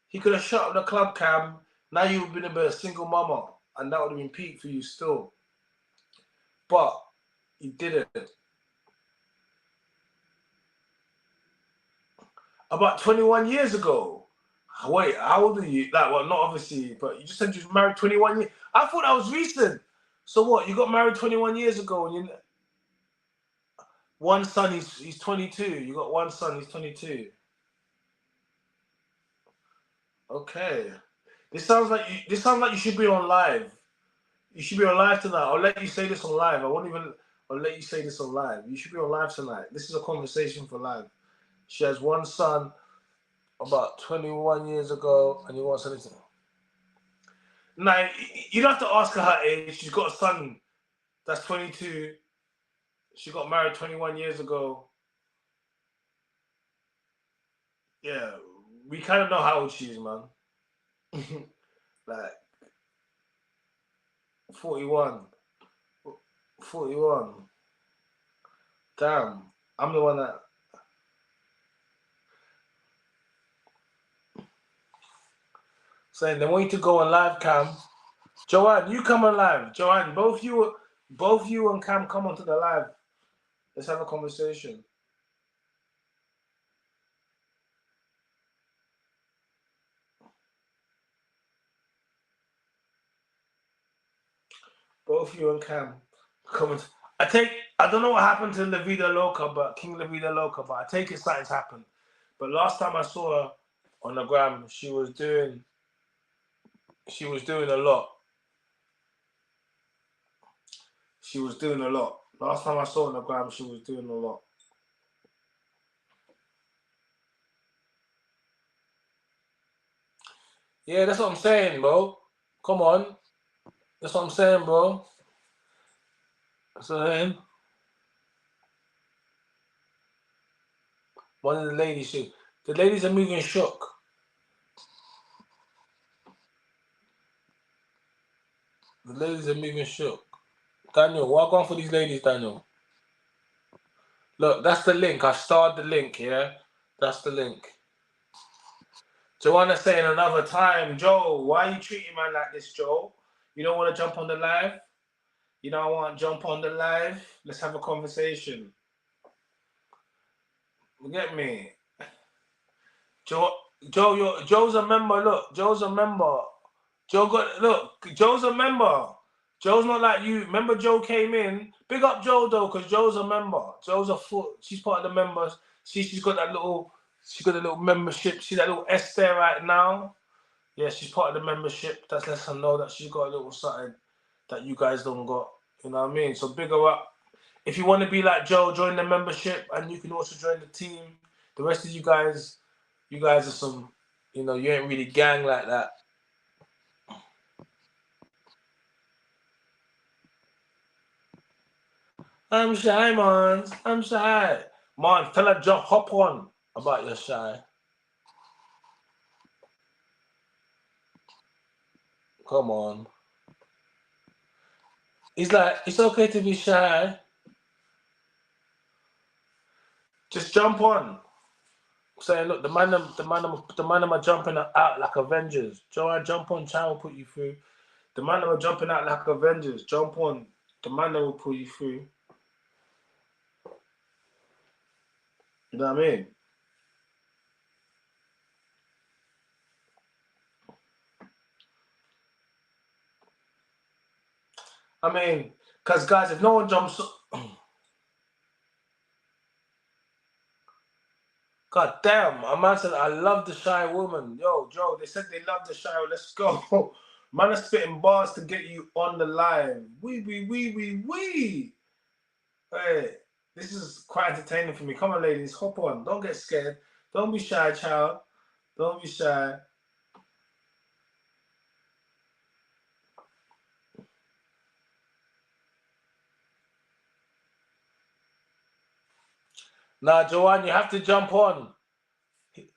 S1: He could have shot up the club, Cam. Now you would have been a single mama. And that would have been peak for you still. But he didn't. About 21 years ago. Wait, how old are you? Like, well, not obviously, but you just said you was married 21 years. I thought that was recent. So what? You got married 21 years ago, and one son, he's 22. You got one son, he's 22. Okay. This sounds like you should be on live. You should be on live tonight. I'll let you say this on live. I'll let you say this on live. You should be on live tonight. This is a conversation for live. She has one son about 21 years ago, and you want something. Now, you don't have to ask her age. She's got a son that's 22. She got married 21 years ago. Yeah, we kind of know how old she is, man. Like 41. 41. Damn. I'm the one that. Saying they want you to go on live, Cam. Joanne, you come on live. Joanne, both you and Cam come onto the live. Let's have a conversation. Both you and Cam come on. I don't know what happened to La Vida Loca, but King La Vida Loca, but I take it something's happened. But last time I saw her on the gram, she was doing a lot. She was doing a lot. Last time I saw her on the gram, she was doing a lot. Yeah, that's what I'm saying, bro. Come on. That's what I'm saying, bro. That's what I'm saying. One of the ladies, the ladies are moving shook. The ladies are moving shook. Daniel, what going for these ladies, Daniel? Look, that's the link. I starred the link, yeah? That's the link. Joanna's saying another time. Joe, why are you treating man like this, Joe? You don't want to jump on the live? You don't want to jump on the live? Let's have a conversation. You get me? Joe's a member. Look, Joe's a member. Joe's a member. Joe's not like you. Remember, Joe came in. Big up Joe though, because Joe's a member. Joe's a foot. She's part of the members. She's got that little. She's got a little membership. See that little S there right now. Yeah, she's part of the membership. That lets her know that she's got a little something that you guys don't got. You know what I mean? So big her up. If you want to be like Joe, join the membership, and you can also join the team. The rest of you guys are some, you ain't really gang like that. I'm shy, man. I'm shy. Man, tell her jump, hop on about your shy. Come on. He's like, it's okay to be shy. Just jump on. Saying, look, the man are jumping out like Avengers. Joanne, jump on, Chan will put you through. The man are jumping out like Avengers. Jump on. The man will pull you through. You know what I mean? I mean, because guys, if no one jumps, God damn, a man said, I love the shy woman. Yo, Joe, they said they love the shy. Let's go. Man is spitting bars to get you on the line. Wee. Hey, this is quite entertaining for me. Come on, ladies, hop on. Don't get scared. Don't be shy, child. Don't be shy. Nah, Joanne, you have to jump on.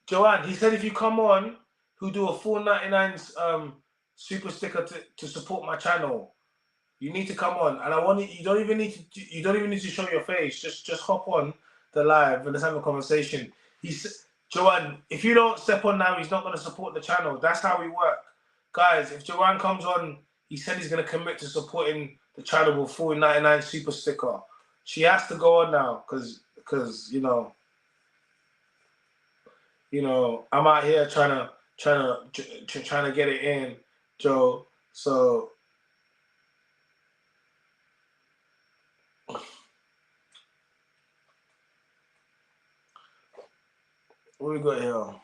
S1: Joanne, he said if you come on, he'll do a full 99 super sticker to support my channel. You need to come on, and I want you. Don't even need to show your face. Just hop on the live and let's have a conversation. Joanne, if you don't step on now, he's not going to support the channel. That's how we work, guys. If Joanne comes on, he said he's going to commit to supporting the channel with full 99 super sticker. She has to go on now because I'm out here trying to get it in, Joe. So what we got here?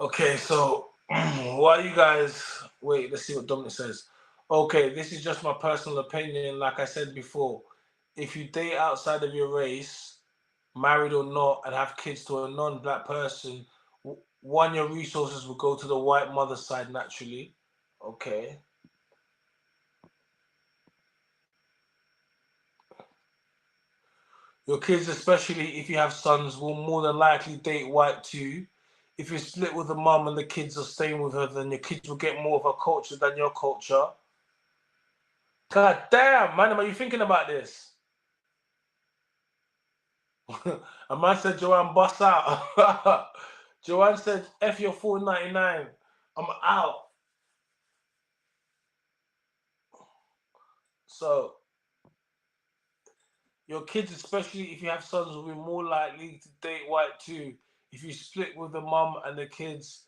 S1: Okay, so why you guys wait? Let's see what Dominic says. Okay, this is just my personal opinion. Like I said before, if you date outside of your race, married or not, and have kids to a non-black person, one, your resources will go to the white mother's side naturally. Okay. Your kids, especially if you have sons, will more than likely date white too. If you split with the mum and the kids are staying with her, then your kids will get more of her culture than your culture. God damn, man, are you thinking about this? A man said, Joanne, bust out. Joanne said, F your $4.99. I'm out. So, your kids, especially if you have sons, will be more likely to date white too. If you split with the mum and the kids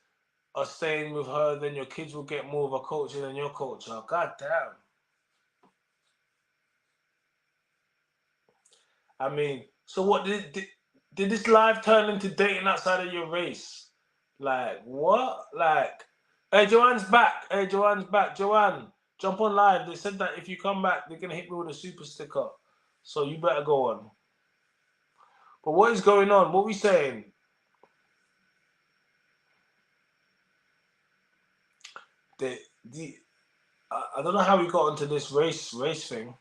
S1: are staying with her, then your kids will get more of a culture than your culture. God damn. I mean, so what did this live turn into dating outside of your race? Like what? Like, hey, Joanne's back. Joanne, jump on live. They said that if you come back, they're gonna hit me with a super sticker. So you better go on. But what is going on? What are we saying? I don't know how we got into this race thing,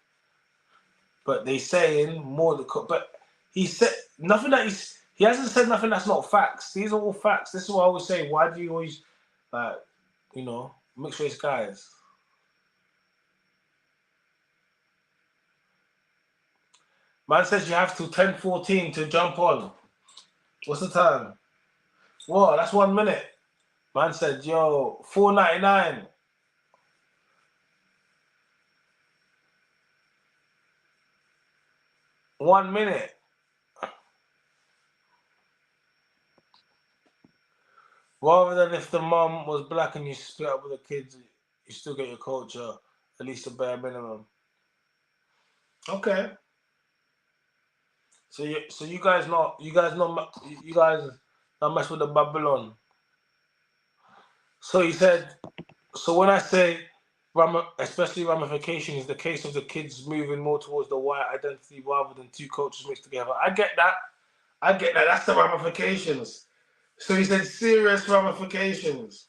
S1: but they saying more. But he said nothing that he hasn't said nothing that's not facts. These are all facts. This is what I always say. Why do you always mixed race guys? Man says you have to 10:14 to jump on. What's the time? Whoa, that's 1 minute. Man said, yo, 4.99. 1 minute. Rather than if the mum was black and you split up with the kids, you still get your culture, at least a bare minimum. Okay. So you guys not mess with the Babylon. So he said. So when I say especially ramification is the case of the kids moving more towards the white identity rather than two cultures mixed together. I get that. That's the ramifications. So he said serious ramifications.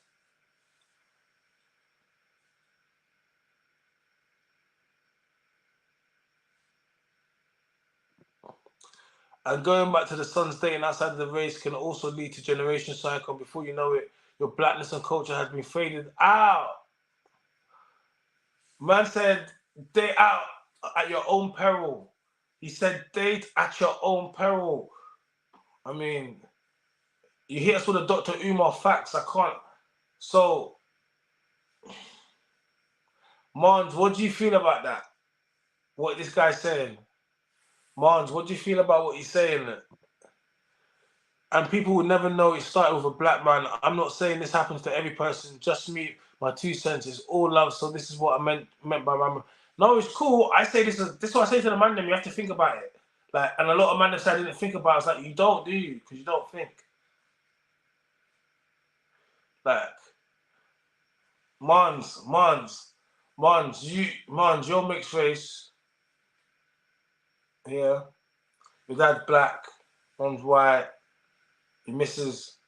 S1: And going back to the sons dating outside of the race can also lead to generation cycle. Before you know it, your blackness and culture has been faded out. Man said, date out at your own peril. He said, date at your own peril. I mean, you hear us with the Dr. Umar facts. I can't. So, Mons, what do you feel about that? What this guy's saying? Mons, what do you feel about what he's saying? And people will never know it started with a black man. I'm not saying this happens to every person. Just me, my 2 cents. It's all love. So this is what I meant by man. No, it's cool. I say this is what I say to the man. Them, you have to think about it. Like, and a lot of man said I didn't think about it. It's like you don't, do you? Because you don't think. Like, Mons, you're mixed race. Yeah. Your dad's black, mom's white, your missus,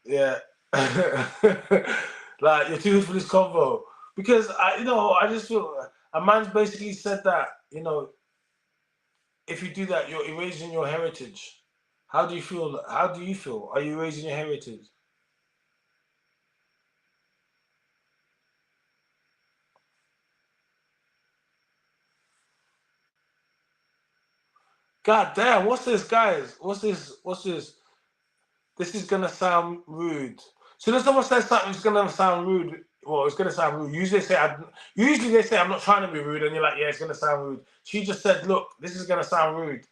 S1: yeah. Like, you're too good for this convo. Because, I just feel a man's basically said that, if you do that, you're erasing your heritage. How do you feel? Are you erasing your heritage? God damn, what's this, guys? What's this? This is gonna sound rude. So when someone says something, it's gonna sound rude. Well, it's gonna sound rude. Usually they say I'm not trying to be rude, and you're like, yeah, it's gonna sound rude. She just said, look, this is gonna sound rude.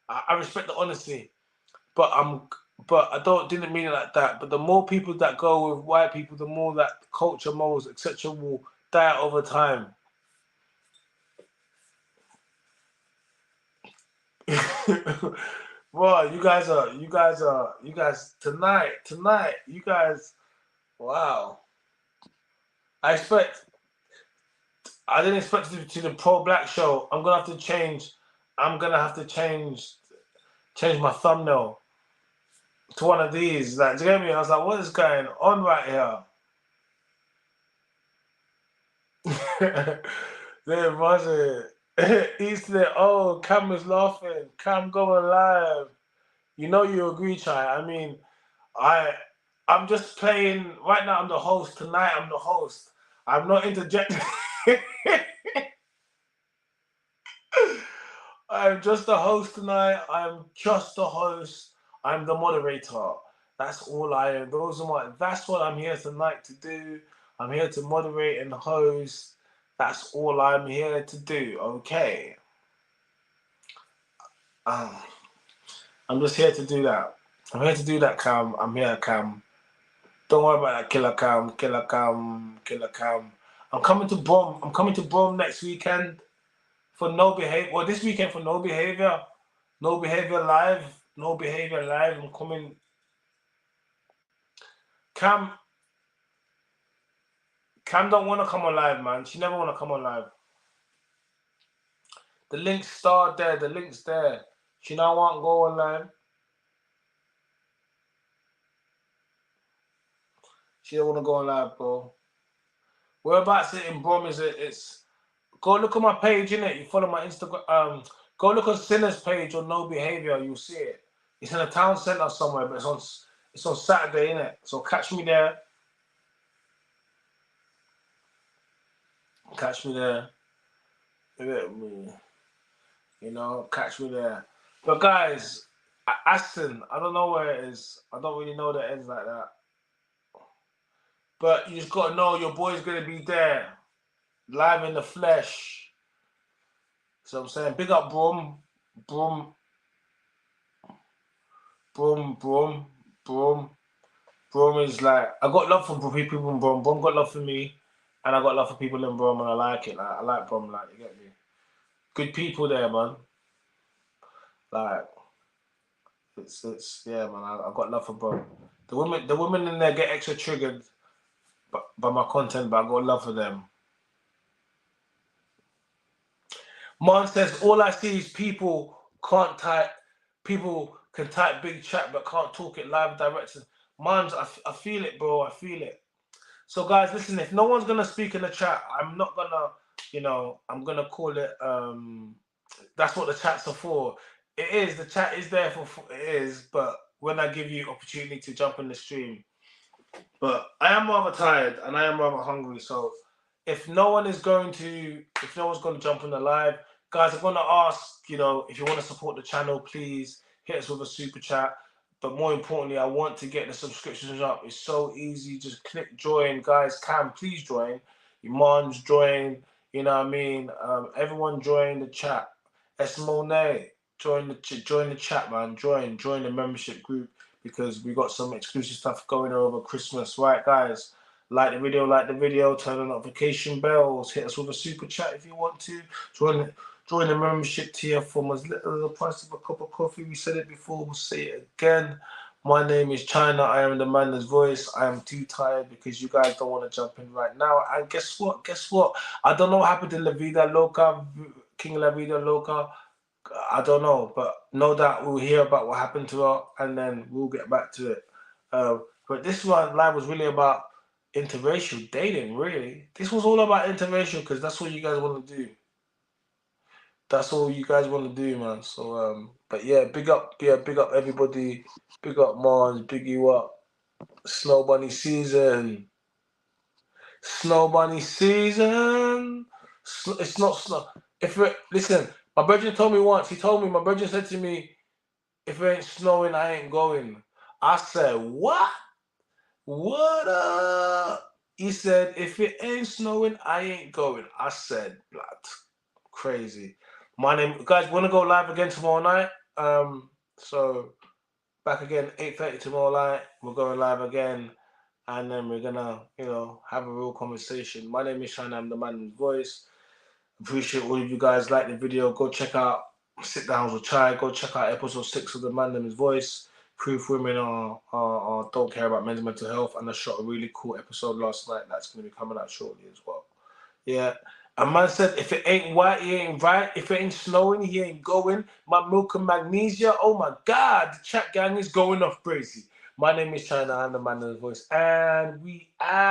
S1: I respect the honesty, but didn't mean it like that. But the more people that go with white people, the more that culture, morals, etc., will die out over time. Well, you guys tonight, you guys, wow. I didn't expect it to the pro-black show. I'm gonna have to change my thumbnail to one of these. Like, do you get me? I was like, what is going on right here? There was it. He's there. Oh, Cam is laughing. Cam going live. You know you agree, Chai. I mean, I'm just playing right now. I'm the host tonight. I'm the host. I'm not interjecting. I'm just the host tonight. I'm just the host. I'm the moderator. That's all I am. That's what I'm here tonight to do. I'm here to moderate and host. That's all I'm here to do. Okay. I'm just here to do that. I'm here to do that, Cam. I'm here, Cam. Don't worry about that, Killer Cam. Killer Cam. Killer Cam. I'm coming to Brom next weekend for No Behavior. Well, this weekend for No Behavior. No Behavior Live. No Behavior Live. I'm coming. Cam don't want to come on live, man. She never want to come on live. The link's starred there. The link's there. She now won't go on live. She don't want to go on live, bro. Whereabouts it in Brom is it? It's go look at my page, innit? You follow my Instagram. Go look at Sinner's page on No Behavior. You'll see it. It's in a town centre somewhere, but it's on Saturday, innit? So catch me there. Catch me there. You know, catch me there. But guys, Aston, I don't know where it is. I don't really know the ends like that. But you just gotta know your boy's gonna be there, live in the flesh. So I'm saying, big up Brum, Brum, Brum, Brum, Brum. Brum is like, I got love for people in Brum. Brum got love for me, and I got love for people in Brum, and I like it. Like, I like Brum, like, you get me? Good people there, man. Like, it's yeah, man. I got love for Brum. The women in there get extra triggered by my content, but I got love for them. Man says, all I see is people can type big chat but can't talk it live direct. Mans, I feel it, bro. I feel it. So guys, listen, if no one's gonna speak in the chat, I'm not gonna, I'm gonna call it that's what the chats are for. It is, the chat is there for it is, but when I give you opportunity to jump in the stream. But I am rather tired and I am rather hungry, so if no one's going to jump on the live, guys, I'm gonna ask, if you want to support the channel, please hit us with a super chat. But more importantly, I want to get the subscriptions up. It's so easy. Just click join, guys. Cam, please join. Your moms join. You know what I mean? Everyone join the chat. Esmone, join the chat, man. Join the membership group, because we got some exclusive stuff going over Christmas, right, guys? Like the video, turn on notification bells, hit us with a super chat if you want to. Join the membership tier from as little as the price of a cup of coffee. We said it before, we'll say it again. My name is China. I am the man's voice. I am too tired because you guys don't want to jump in right now. And guess what? I don't know what happened to La Vida Loca, King La Vida Loca. I don't know, but no doubt we'll hear about what happened to her, and then we'll get back to it. But this one live was really about interracial dating, really. This was all about interracial, because that's what you guys want to do. That's all you guys want to do, man. So, but yeah, big up everybody. Big up Mars, big you up. Snow Bunny season. Snow Bunny season. It's not snow. Listen, my brother told me once. My brother said to me, if it ain't snowing, I ain't going. I said, what? What up? He said, if it ain't snowing, I ain't going. I said, blood. Crazy. My name, guys, want to go live again tomorrow night? So back again, 8:30 tomorrow night. We're going live again. And then we're gonna, have a real conversation. My name is Shana, I'm the man's voice. Appreciate all of you guys. Like the video. Go check out Sit Downs with Chai. Go check out episode 6 of the Man Name's Voice. Proof women don't care about men's mental health. And I shot a really cool episode last night that's gonna be coming out shortly as well. Yeah. A man said, if it ain't white, he ain't right. If it ain't snowing, he ain't going. My milk and magnesia. Oh my God, the chat gang is going off crazy. My name is China. I'm the Man Name's Voice. And we are.